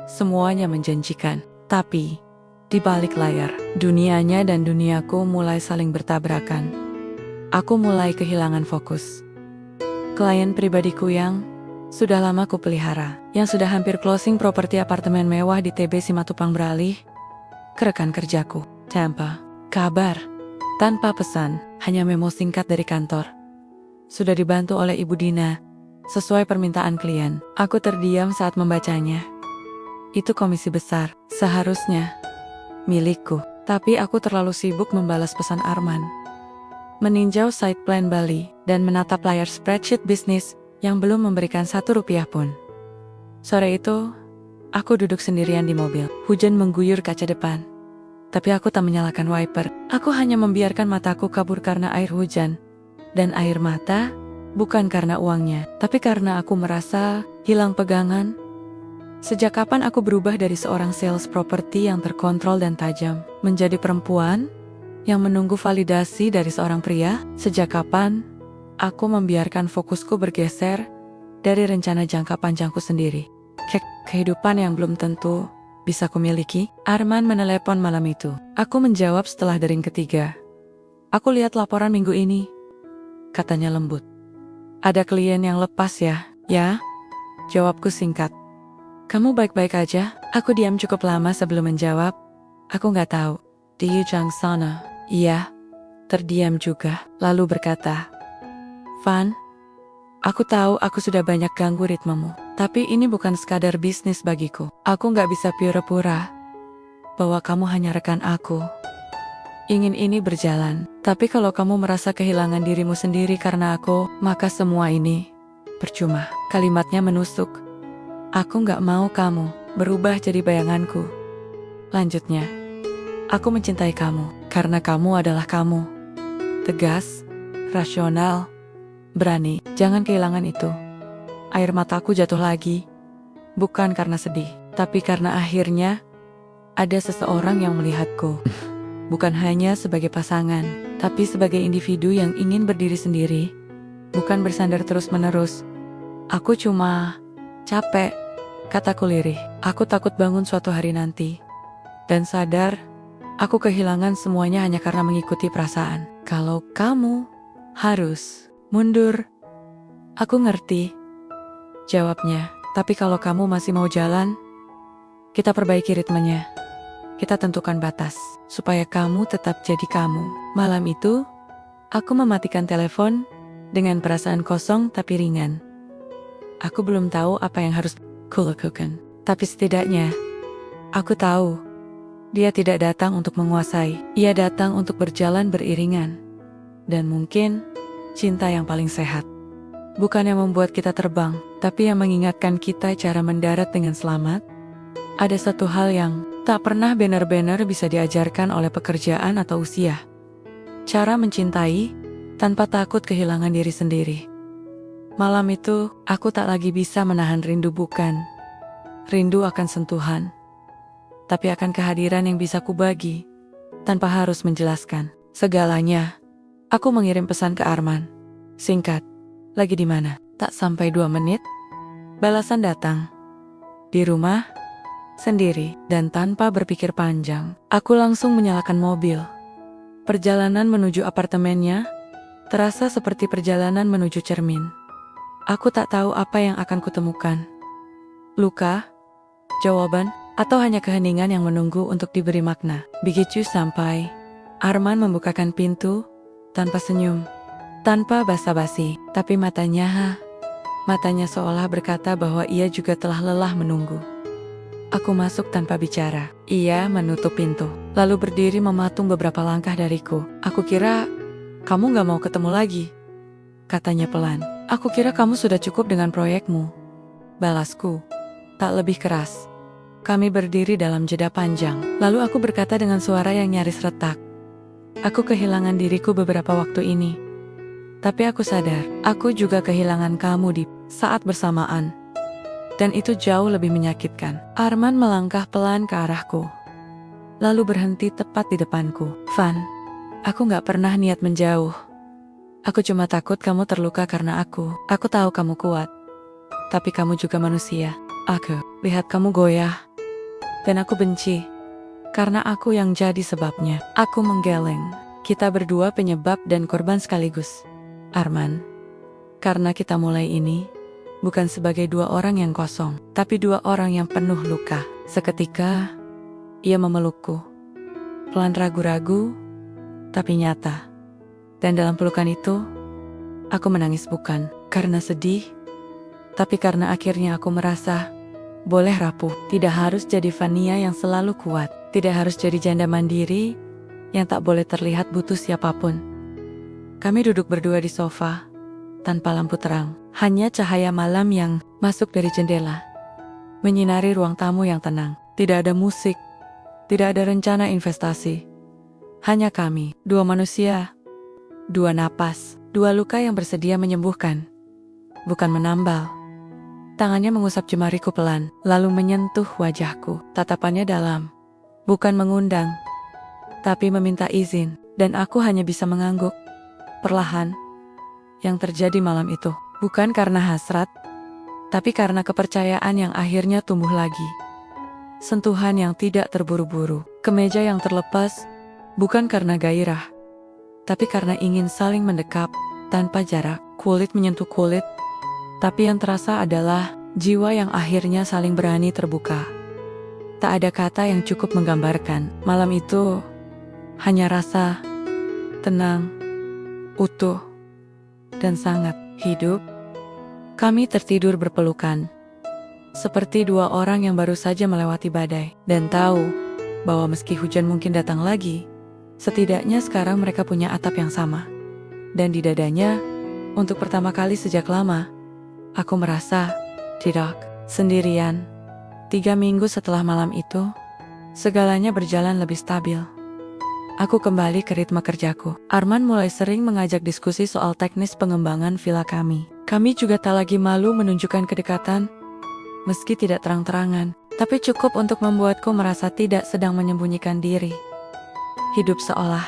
[SPEAKER 1] semuanya menjanjikan. Tapi, di balik layar, dunianya dan duniaku mulai saling bertabrakan. Aku mulai kehilangan fokus. Klien pribadiku yang sudah lama kupelihara, yang sudah hampir closing properti apartemen mewah di TB Simatupang beralih ke rekan kerjaku, Tampa. Kabar, tanpa pesan, hanya memo singkat dari kantor. Sudah dibantu oleh Ibu Dina, sesuai permintaan klien. Aku terdiam saat membacanya. Itu komisi besar, seharusnya milikku. Tapi aku terlalu sibuk membalas pesan Arman, meninjau side plan Bali, dan menatap layar spreadsheet bisnis yang belum memberikan Rp1 pun. Sore itu, aku duduk sendirian di mobil. Hujan mengguyur kaca depan. Tapi aku tak menyalakan wiper. Aku hanya membiarkan mataku kabur karena air hujan. Dan air mata, bukan karena uangnya, tapi karena aku merasa hilang pegangan. Sejak kapan aku berubah dari seorang sales properti yang terkontrol dan tajam, menjadi perempuan yang menunggu validasi dari seorang pria? Sejak kapan aku membiarkan fokusku bergeser dari rencana jangka panjangku sendiri ke kehidupan yang belum tentu bisa kumiliki? Arman menelepon malam itu. Aku menjawab setelah dering ketiga. Aku lihat laporan minggu ini, katanya lembut. Ada klien yang lepas ya? Ya, jawabku singkat. Kamu baik-baik aja? Aku diam cukup lama sebelum menjawab. Aku nggak tahu. Di Yujang sana. Iya, terdiam juga. Lalu berkata, Van, aku tahu aku sudah banyak ganggu ritmemu. Tapi ini bukan sekadar bisnis bagiku. Aku nggak bisa pura-pura bahwa kamu hanya rekan aku. Ingin ini berjalan. Tapi kalau kamu merasa kehilangan dirimu sendiri karena aku, maka semua ini percuma. Kalimatnya menusuk. Aku nggak mau kamu berubah jadi bayanganku. Lanjutnya, aku mencintai kamu karena kamu adalah kamu. Tegas, rasional, berani. Jangan kehilangan itu. Air mataku jatuh lagi. Bukan karena sedih, tapi karena akhirnya ada seseorang yang melihatku. Bukan hanya sebagai pasangan, tapi sebagai individu yang ingin berdiri sendiri. Bukan bersandar terus-menerus. Aku cuma capek, kataku lirih. Aku takut bangun suatu hari nanti dan sadar aku kehilangan semuanya hanya karena mengikuti perasaan. Kalau kamu harus mundur, aku ngerti, jawabnya. Tapi kalau kamu masih mau jalan, kita perbaiki ritmenya. Kita tentukan batas supaya kamu tetap jadi kamu. Malam itu, aku mematikan telepon dengan perasaan kosong tapi ringan. Aku belum tahu apa yang harus kulakukan, tapi setidaknya aku tahu dia tidak datang untuk menguasai. Ia datang untuk berjalan beriringan. Dan mungkin cinta yang paling sehat bukan yang membuat kita terbang, tapi yang mengingatkan kita cara mendarat dengan selamat. Ada satu hal yang tak pernah benar-benar bisa diajarkan oleh pekerjaan atau usia. Cara mencintai tanpa takut kehilangan diri sendiri. Malam itu, aku tak lagi bisa menahan rindu, bukan rindu akan sentuhan, tapi akan kehadiran yang bisa kubagi tanpa harus menjelaskan segalanya. Aku mengirim pesan ke Arman. Singkat, lagi di mana? Tak sampai 2 menit, balasan datang. Di rumah, sendiri, dan tanpa berpikir panjang, aku langsung menyalakan mobil. Perjalanan menuju apartemennya terasa seperti perjalanan menuju cermin. Aku tak tahu apa yang akan kutemukan. Luka, jawaban, atau hanya keheningan yang menunggu untuk diberi makna. Begitu sampai, Arman membukakan pintu tanpa senyum, tanpa basa-basi, tapi matanya seolah berkata bahwa ia juga telah lelah menunggu. Aku masuk tanpa bicara. Ia menutup pintu, lalu berdiri mematung beberapa langkah dariku. Aku kira kamu gak mau ketemu lagi, katanya pelan. Aku kira kamu sudah cukup dengan proyekmu, balasku, tak lebih keras. Kami berdiri dalam jeda panjang, lalu aku berkata dengan suara yang nyaris retak. Aku kehilangan diriku beberapa waktu ini. Tapi aku sadar, aku juga kehilangan kamu di saat bersamaan. Dan itu jauh lebih menyakitkan. Arman melangkah pelan ke arahku, lalu berhenti tepat di depanku. Van, aku gak pernah niat menjauh. Aku cuma takut kamu terluka karena aku. Aku tahu kamu kuat, tapi kamu juga manusia. Aku lihat kamu goyah, dan aku benci, karena aku yang jadi sebabnya. Aku menggeleng. Kita berdua penyebab dan korban sekaligus, Arman. Karena kita mulai ini bukan sebagai 2 orang yang kosong, tapi 2 orang yang penuh luka. Seketika, ia memelukku. Pelan, ragu-ragu, tapi nyata. Dan dalam pelukan itu, aku menangis bukan karena sedih, tapi karena akhirnya aku merasa boleh rapuh. Tidak harus jadi Vania yang selalu kuat. Tidak harus jadi janda mandiri yang tak boleh terlihat butuh siapapun. Kami duduk berdua di sofa, tanpa lampu terang. Hanya cahaya malam yang masuk dari jendela, menyinari ruang tamu yang tenang. Tidak ada musik, tidak ada rencana investasi. Hanya kami, dua manusia, dua napas, dua luka yang bersedia menyembuhkan, bukan menambal. Tangannya mengusap jemariku pelan, lalu menyentuh wajahku. Tatapannya dalam, bukan mengundang, tapi meminta izin. Dan aku hanya bisa mengangguk, perlahan. Yang terjadi malam itu, bukan karena hasrat, tapi karena kepercayaan yang akhirnya tumbuh lagi. Sentuhan yang tidak terburu-buru, kemeja yang terlepas, bukan karena gairah, tapi karena ingin saling mendekap, tanpa jarak. Kulit menyentuh kulit, tapi yang terasa adalah jiwa yang akhirnya saling berani terbuka. Tak ada kata yang cukup menggambarkan. Malam itu hanya rasa tenang, utuh, dan sangat hidup. Kami tertidur berpelukan, seperti dua orang yang baru saja melewati badai, dan tahu bahwa meski hujan mungkin datang lagi, setidaknya sekarang mereka punya atap yang sama. Dan di dadanya, untuk pertama kali sejak lama, aku merasa tidak sendirian. 3 minggu setelah malam itu, segalanya berjalan lebih stabil. Aku kembali ke ritme kerjaku. Arman mulai sering mengajak diskusi soal teknis pengembangan villa kami. Kami juga tak lagi malu menunjukkan kedekatan, meski tidak terang-terangan, tapi cukup untuk membuatku merasa tidak sedang menyembunyikan diri. Hidup seolah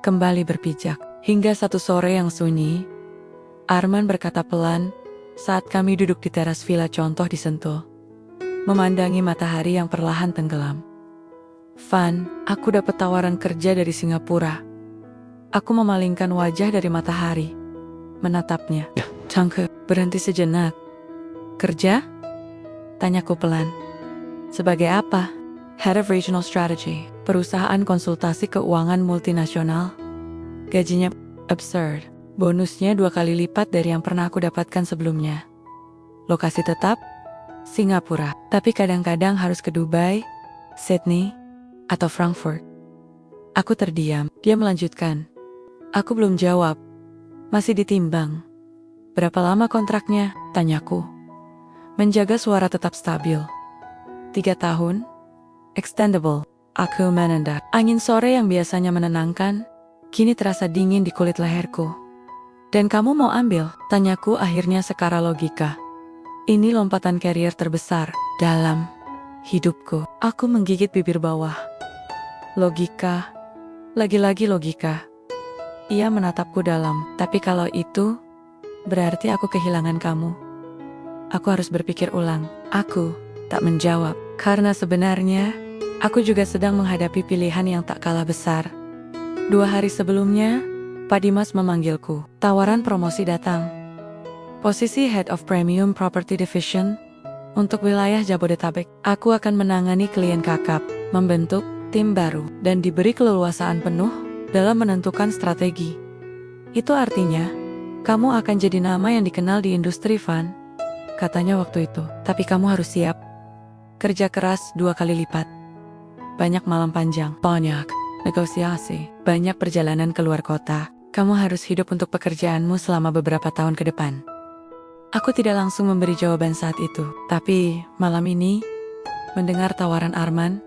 [SPEAKER 1] kembali berpijak. Hingga satu sore yang sunyi, Arman berkata pelan saat kami duduk di teras villa contoh di Sentul, memandangi matahari yang perlahan tenggelam. Van, aku dapat tawaran kerja dari Singapura. Aku memalingkan wajah dari matahari, menatapnya. Tangke, berhenti sejenak. Kerja? Tanyaku pelan. Sebagai apa? Head of Regional Strategy, perusahaan konsultasi keuangan multinasional. Gajinya absurd. Bonusnya 2 kali lipat dari yang pernah aku dapatkan sebelumnya. Lokasi tetap Singapura, tapi kadang-kadang harus ke Dubai, Sydney, atau Frankfurt. Aku terdiam. Dia melanjutkan. Aku belum jawab. Masih ditimbang. Berapa lama kontraknya? Tanyaku. Menjaga suara tetap stabil. 3 tahun. Extendable. Aku menendak. Angin sore yang biasanya menenangkan, kini terasa dingin di kulit leherku. Dan kamu mau ambil? Tanyaku akhirnya sekara logika. Ini lompatan karier terbesar dalam hidupku. Aku menggigit bibir bawah. Logika. Lagi-lagi logika. Ia menatapku dalam. Tapi kalau itu, berarti aku kehilangan kamu. Aku harus berpikir ulang. Aku tak menjawab. Karena sebenarnya, aku juga sedang menghadapi pilihan yang tak kalah besar. 2 hari sebelumnya, Pak Dimas memanggilku. Tawaran promosi datang. Posisi Head of Premium Property Division untuk wilayah Jabodetabek. Aku akan menangani klien kakap, membentuk tim baru, dan diberi keleluasaan penuh dalam menentukan strategi. Itu artinya, kamu akan jadi nama yang dikenal di industri, Van. Katanya waktu itu. Tapi kamu harus siap. Kerja keras 2 kali lipat. Banyak malam panjang. Banyak negosiasi. Banyak perjalanan keluar kota. Kamu harus hidup untuk pekerjaanmu selama beberapa tahun ke depan. Aku tidak langsung memberi jawaban saat itu. Tapi malam ini, mendengar tawaran Arman,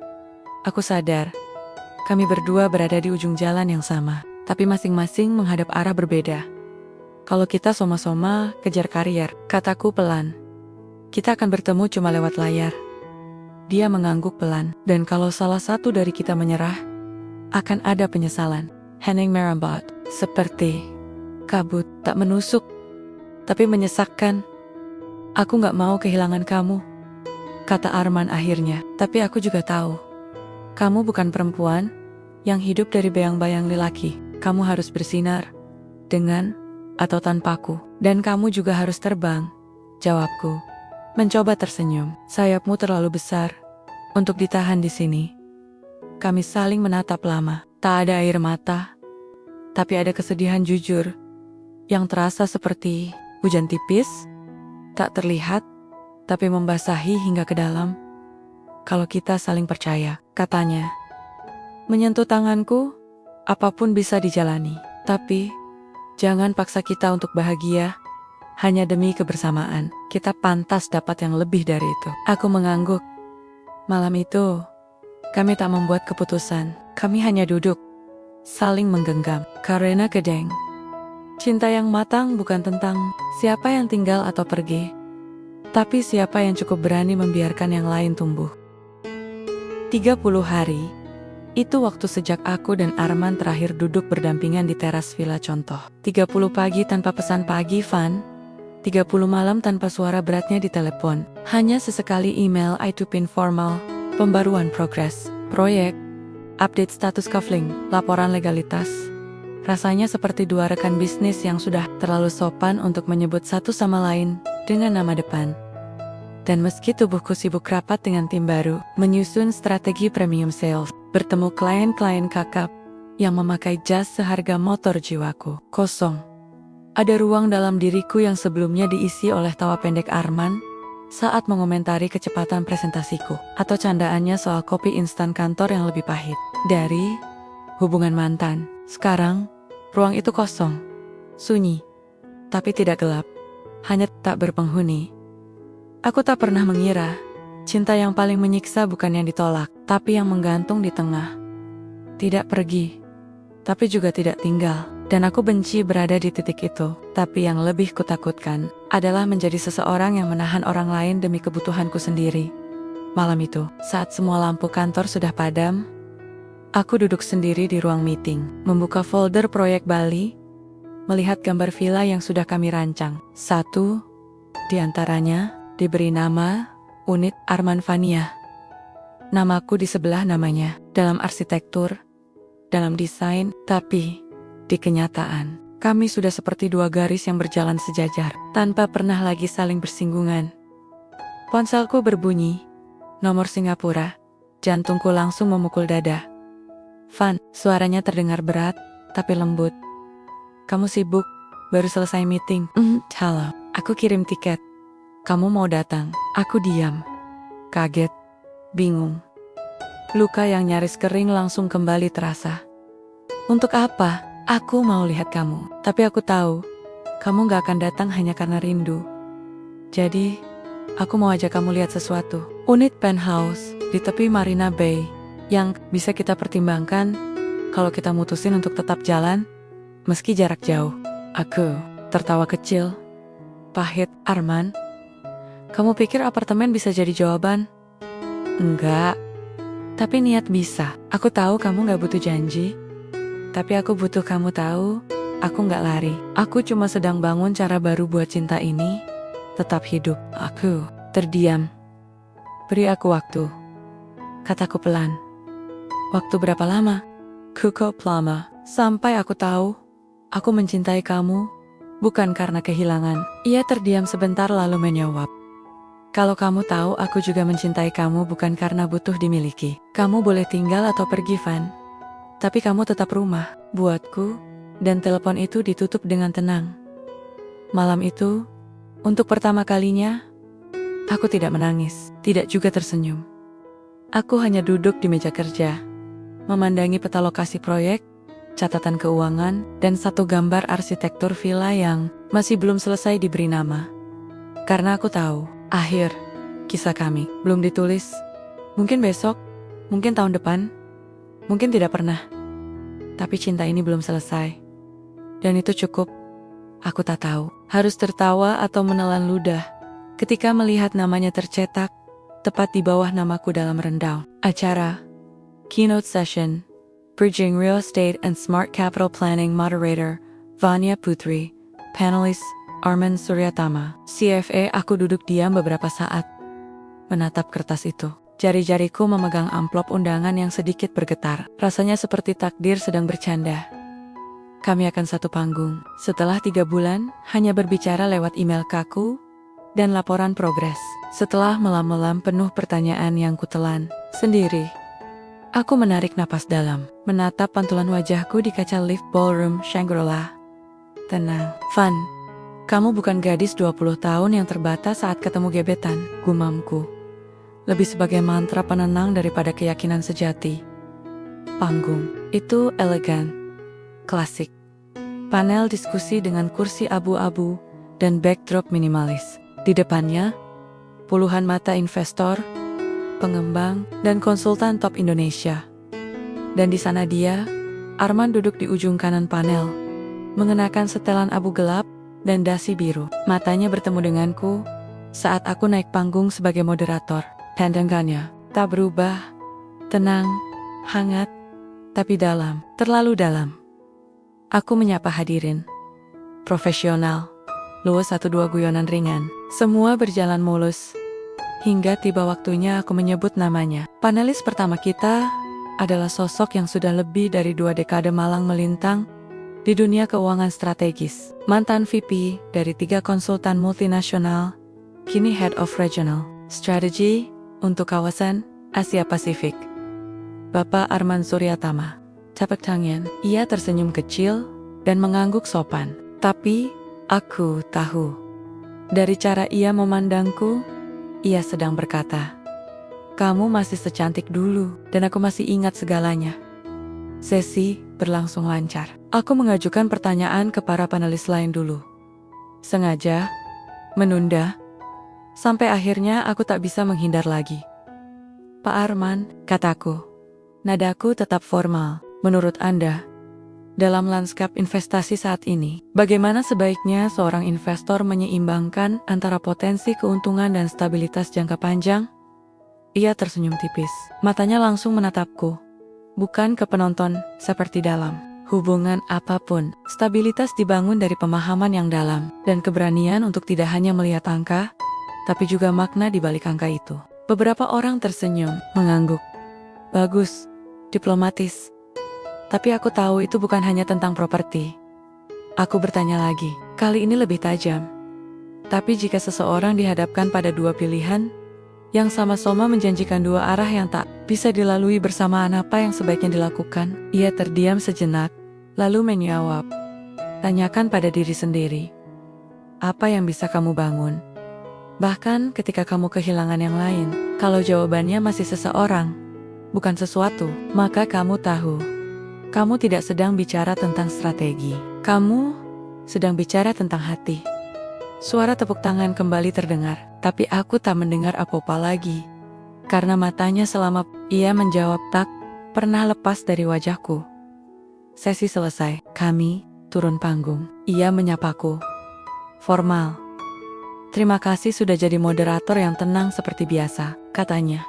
[SPEAKER 1] aku sadar, kami berdua berada di ujung jalan yang sama, tapi masing-masing menghadap arah berbeda. Kalau kita sama-sama kejar karier, kataku pelan, kita akan bertemu cuma lewat layar. Dia mengangguk pelan, dan kalau salah satu dari kita menyerah, akan ada penyesalan. Henning merambat, seperti kabut tak menusuk, tapi menyesakkan. Aku gak mau kehilangan kamu, kata Arman akhirnya. Tapi aku juga tahu, kamu bukan perempuan yang hidup dari bayang-bayang lelaki. Kamu harus bersinar, dengan atau tanpaku. Dan kamu juga harus terbang, jawabku. Mencoba tersenyum. Sayapmu terlalu besar untuk ditahan di sini. Kami saling menatap lama. Tak ada air mata, Tapi ada kesedihan jujur yang terasa seperti hujan tipis, tak terlihat, tapi membasahi hingga ke dalam. Kalau kita saling percaya, katanya. Menyentuh tanganku, apapun bisa dijalani. Tapi, jangan paksa kita untuk bahagia. Hanya demi kebersamaan, kita pantas dapat yang lebih dari itu. Aku mengangguk. Malam itu, kami tak membuat keputusan. Kami hanya duduk, saling menggenggam. Karena Gedeng. Cinta yang matang bukan tentang siapa yang tinggal atau pergi, tapi siapa yang cukup berani membiarkan yang lain tumbuh. 30 hari, itu waktu sejak aku dan Arman terakhir duduk berdampingan di teras villa contoh. 30 pagi tanpa pesan pagi, Van. 30 malam tanpa suara beratnya di telepon. Hanya sesekali email I2P informal, pembaruan progres, proyek, update status kafling, laporan legalitas. Rasanya seperti dua rekan bisnis yang sudah terlalu sopan untuk menyebut satu sama lain dengan nama depan. Dan meski tubuhku sibuk rapat dengan tim baru, menyusun strategi premium sales, bertemu klien-klien kakap yang memakai jas seharga motor jiwaku, kosong. Ada ruang dalam diriku yang sebelumnya diisi oleh tawa pendek Arman saat mengomentari kecepatan presentasiku, atau candaannya soal kopi instan kantor yang lebih pahit dari hubungan mantan. Sekarang, ruang itu kosong, sunyi, tapi tidak gelap, hanya tak berpenghuni. Aku tak pernah mengira, cinta yang paling menyiksa bukan yang ditolak, tapi yang menggantung di tengah. Tidak pergi, tapi juga tidak tinggal. Dan aku benci berada di titik itu, tapi yang lebih kutakutkan adalah menjadi seseorang yang menahan orang lain demi kebutuhanku sendiri. Malam itu, saat semua lampu kantor sudah padam, aku duduk sendiri di ruang meeting, membuka folder proyek Bali, melihat gambar villa yang sudah kami rancang. Satu di antaranya diberi nama Unit Arman Vania. Namaku di sebelah namanya, dalam arsitektur, dalam desain, tapi di kenyataan, kami sudah seperti dua garis yang berjalan sejajar, tanpa pernah lagi saling bersinggungan. Ponselku berbunyi, nomor Singapura, jantungku langsung memukul dada. Van, suaranya terdengar berat, tapi lembut. Kamu sibuk, baru selesai meeting. Halo, aku kirim tiket. Kamu mau datang? Aku diam, kaget, bingung. Luka yang nyaris kering langsung kembali terasa. Untuk apa? Aku mau lihat kamu, tapi aku tahu, kamu gak akan datang hanya karena rindu. Jadi, aku mau ajak kamu lihat sesuatu. Unit penthouse di tepi Marina Bay, yang bisa kita pertimbangkan kalau kita mutusin untuk tetap jalan, meski jarak jauh. Aku tertawa kecil. Pahit, Arman. Kamu pikir apartemen bisa jadi jawaban? Enggak. Tapi niat bisa. Aku tahu kamu gak butuh janji. Tapi aku butuh kamu tahu, aku gak lari. Aku cuma sedang bangun cara baru buat cinta ini tetap hidup. Aku terdiam. Beri aku waktu, kataku pelan. Waktu berapa lama? Cukup lama. Sampai aku tahu, aku mencintai kamu, bukan karena kehilangan. Ia terdiam sebentar lalu menjawab. Kalau kamu tahu aku juga mencintai kamu bukan karena butuh dimiliki. Kamu boleh tinggal atau pergi, Van. Tapi kamu tetap rumah, buatku, dan telepon itu ditutup dengan tenang. Malam itu, untuk pertama kalinya, aku tidak menangis, tidak juga tersenyum. Aku hanya duduk di meja kerja, memandangi peta lokasi proyek, catatan keuangan, dan satu gambar arsitektur villa yang masih belum selesai diberi nama. Karena aku tahu, akhir kisah kami belum ditulis. Mungkin besok, mungkin tahun depan, mungkin tidak pernah. Tapi cinta ini belum selesai. Dan itu cukup. Aku tak tahu, harus tertawa atau menelan ludah ketika melihat namanya tercetak tepat di bawah namaku dalam rundown. Acara Keynote Session Bridging Real Estate and Smart Capital Planning Moderator Vania Putri, Panelis Arman Suryatama. CFA. Aku duduk diam beberapa saat, menatap kertas itu. Jari-jariku memegang amplop undangan yang sedikit bergetar. Rasanya seperti takdir sedang bercanda. Kami akan satu panggung. Setelah 3 bulan, hanya berbicara lewat email kaku dan laporan progres. Setelah melam-melam penuh pertanyaan yang kutelan sendiri. Aku menarik napas dalam, menatap pantulan wajahku di kaca lift ballroom Shangri-La. Tenang, Van. Kamu bukan gadis 20 tahun yang terbata saat ketemu gebetan, gumamku. Lebih sebagai mantra penenang daripada keyakinan sejati. Panggung, itu elegan, klasik. Panel diskusi dengan kursi abu-abu dan backdrop minimalis. Di depannya, puluhan mata investor, pengembang, dan konsultan top Indonesia. Dan di sana dia, Arman duduk di ujung kanan panel, mengenakan setelan abu gelap dan dasi biru. Matanya bertemu denganku saat aku naik panggung sebagai moderator. Pandangannya tak berubah, tenang, hangat, tapi dalam, terlalu dalam. Aku menyapa hadirin. Profesional, luwes 1-2 guyonan ringan. Semua berjalan mulus. Hingga tiba waktunya aku menyebut namanya. Panelis pertama kita adalah sosok yang sudah lebih dari 2 dekade malang melintang di dunia keuangan strategis. Mantan VP dari 3 konsultan multinasional, kini Head of Regional Strategy untuk kawasan Asia Pasifik. Bapak Arman Suryatama. Tepuk tangan. Ia tersenyum kecil dan mengangguk sopan. Tapi aku tahu, dari cara ia memandangku, ia sedang berkata, "Kamu masih secantik dulu," dan aku masih ingat segalanya. Sesi berlangsung lancar. Aku mengajukan pertanyaan ke para panelis lain dulu. Sengaja menunda, sampai akhirnya aku tak bisa menghindar lagi. "Pak Arman," kataku, nadaku tetap formal. "Menurut Anda, dalam lanskap investasi saat ini, bagaimana sebaiknya seorang investor menyeimbangkan antara potensi keuntungan dan stabilitas jangka panjang?" Ia tersenyum tipis. Matanya langsung menatapku, bukan ke penonton seperti dalam. Hubungan apapun, stabilitas dibangun dari pemahaman yang dalam dan keberanian untuk tidak hanya melihat angka, tapi juga makna di balik angka itu. Beberapa orang tersenyum, mengangguk. Bagus, diplomatis. Tapi aku tahu itu bukan hanya tentang properti. Aku bertanya lagi, kali ini lebih tajam. Tapi jika seseorang dihadapkan pada 2 pilihan, yang sama-sama menjanjikan 2 arah yang tak bisa dilalui bersamaan, apa yang sebaiknya dilakukan? Ia terdiam sejenak, lalu menjawab, "Tanyakan pada diri sendiri. Apa yang bisa kamu bangun? Bahkan ketika kamu kehilangan yang lain, kalau jawabannya masih seseorang, bukan sesuatu, maka kamu tahu. Kamu tidak sedang bicara tentang strategi. Kamu sedang bicara tentang hati." Suara tepuk tangan kembali terdengar, tapi aku tak mendengar apa-apa lagi. Karena matanya selama ia menjawab tak pernah lepas dari wajahku. Sesi selesai, kami turun panggung. Ia menyapaku. Formal. "Terima kasih sudah jadi moderator yang tenang seperti biasa," katanya.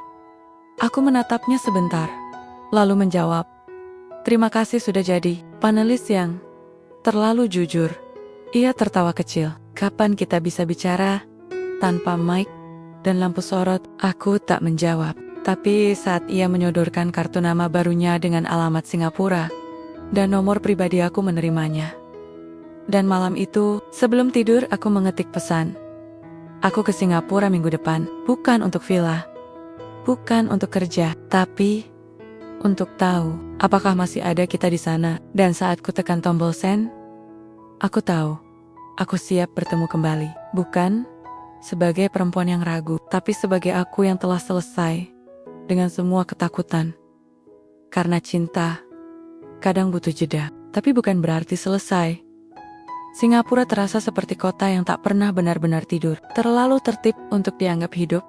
[SPEAKER 1] Aku menatapnya sebentar, lalu menjawab, "Terima kasih sudah jadi panelis yang terlalu jujur." Ia tertawa kecil. "Kapan kita bisa bicara tanpa mic dan lampu sorot?" Aku tak menjawab. Tapi saat ia menyodorkan kartu nama barunya dengan alamat Singapura dan nomor pribadi, aku menerimanya. Dan malam itu, sebelum tidur aku mengetik pesan. Aku ke Singapura minggu depan, bukan untuk villa, bukan untuk kerja, tapi untuk tahu apakah masih ada kita di sana. Dan saat ku tekan tombol send, aku tahu aku siap bertemu kembali. Bukan sebagai perempuan yang ragu, tapi sebagai aku yang telah selesai dengan semua ketakutan. Karena cinta kadang butuh jeda, tapi bukan berarti selesai. Singapura terasa seperti kota yang tak pernah benar-benar tidur. Terlalu tertib untuk dianggap hidup,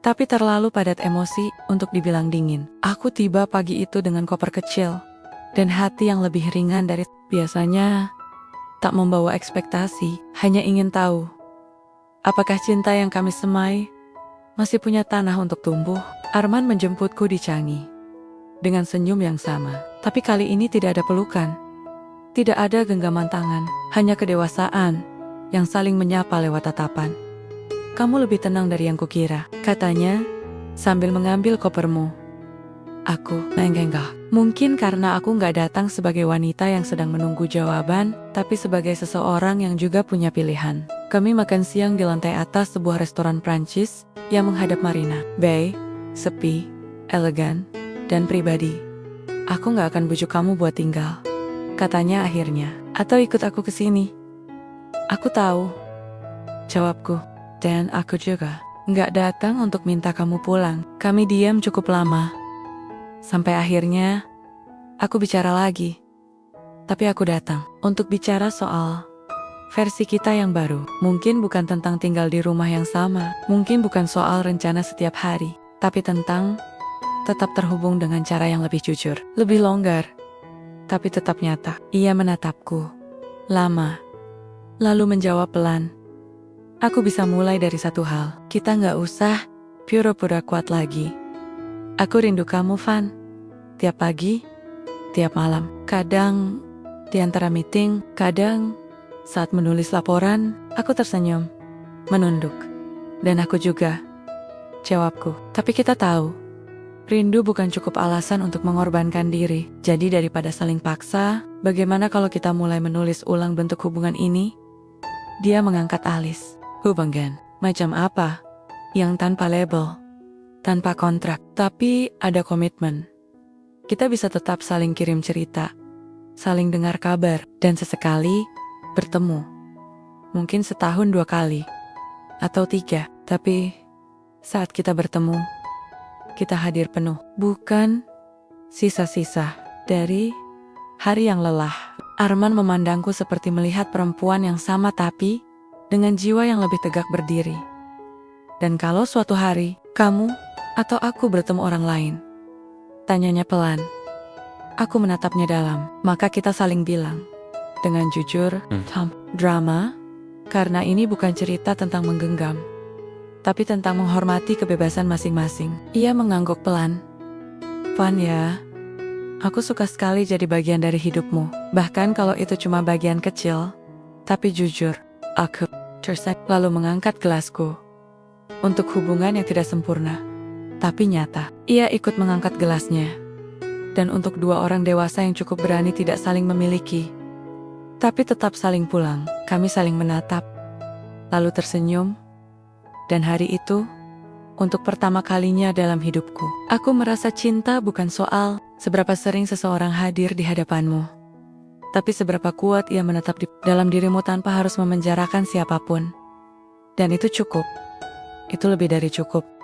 [SPEAKER 1] tapi terlalu padat emosi untuk dibilang dingin. Aku tiba pagi itu dengan koper kecil dan hati yang lebih ringan dari biasanya. Tak membawa ekspektasi, hanya ingin tahu, apakah cinta yang kami semai masih punya tanah untuk tumbuh. Arman menjemputku di Changi dengan senyum yang sama, tapi kali ini tidak ada pelukan, tidak ada genggaman tangan, hanya kedewasaan yang saling menyapa lewat tatapan. "Kamu lebih tenang dari yang kukira," katanya sambil mengambil kopermu. Aku mengangguk. Mungkin karena aku gak datang sebagai wanita yang sedang menunggu jawaban, tapi sebagai seseorang yang juga punya pilihan. Kami makan siang di lantai atas sebuah restoran Prancis yang menghadap Marina Bay, sepi, elegan, dan pribadi. Aku gak akan bujuk kamu buat tinggal, katanya akhirnya. Atau ikut aku ke sini. Aku tahu, jawabku. Dan aku juga gak datang untuk minta kamu pulang. Kami diam cukup lama. Sampai akhirnya, aku bicara lagi. Tapi aku datang untuk bicara soal versi kita yang baru. Mungkin bukan tentang tinggal di rumah yang sama. Mungkin bukan soal rencana setiap hari. Tapi tentang tetap terhubung dengan cara yang lebih jujur. Lebih longgar. Tapi tetap nyata. Ia menatapku lama. Lalu menjawab pelan. Aku bisa mulai dari satu hal. Kita gak usah pura-pura kuat lagi. Aku rindu kamu, Van. Tiap pagi, tiap malam. Kadang di antara meeting, kadang saat menulis laporan, aku tersenyum, menunduk. Dan aku juga, jawabku. Tapi kita tahu, rindu bukan cukup alasan untuk mengorbankan diri. Jadi daripada saling paksa, bagaimana kalau kita mulai menulis ulang bentuk hubungan ini? Dia mengangkat alis. Hubungan, macam apa? Yang tanpa label, tanpa kontrak, tapi ada komitmen. Kita bisa tetap saling kirim cerita, saling dengar kabar, dan sesekali bertemu. Mungkin setahun 2 kali, atau 3. Tapi saat kita bertemu, kita hadir penuh. Bukan sisa-sisa dari hari yang lelah. Arman memandangku seperti melihat perempuan yang sama tapi dengan jiwa yang lebih tegak berdiri. Dan kalau suatu hari, kamu atau aku bertemu orang lain, tanyanya pelan. Aku menatapnya dalam, maka kita saling bilang dengan jujur, Tom, drama, karena ini bukan cerita tentang menggenggam, tapi tentang menghormati kebebasan masing-masing. Ia mengangguk pelan. Van ya, aku suka sekali jadi bagian dari hidupmu, bahkan kalau itu cuma bagian kecil. Tapi jujur, aku tersenyum lalu mengangkat gelasku untuk hubungan yang tidak sempurna, tapi nyata. Ia ikut mengangkat gelasnya. Dan untuk 2 orang dewasa yang cukup berani tidak saling memiliki, tapi tetap saling pulang, kami saling menatap, lalu tersenyum. Dan hari itu, untuk pertama kalinya dalam hidupku, aku merasa cinta bukan soal seberapa sering seseorang hadir di hadapanmu, tapi seberapa kuat ia menetap di dalam dirimu tanpa harus memenjarakan siapapun. Dan itu cukup. Itu lebih dari cukup.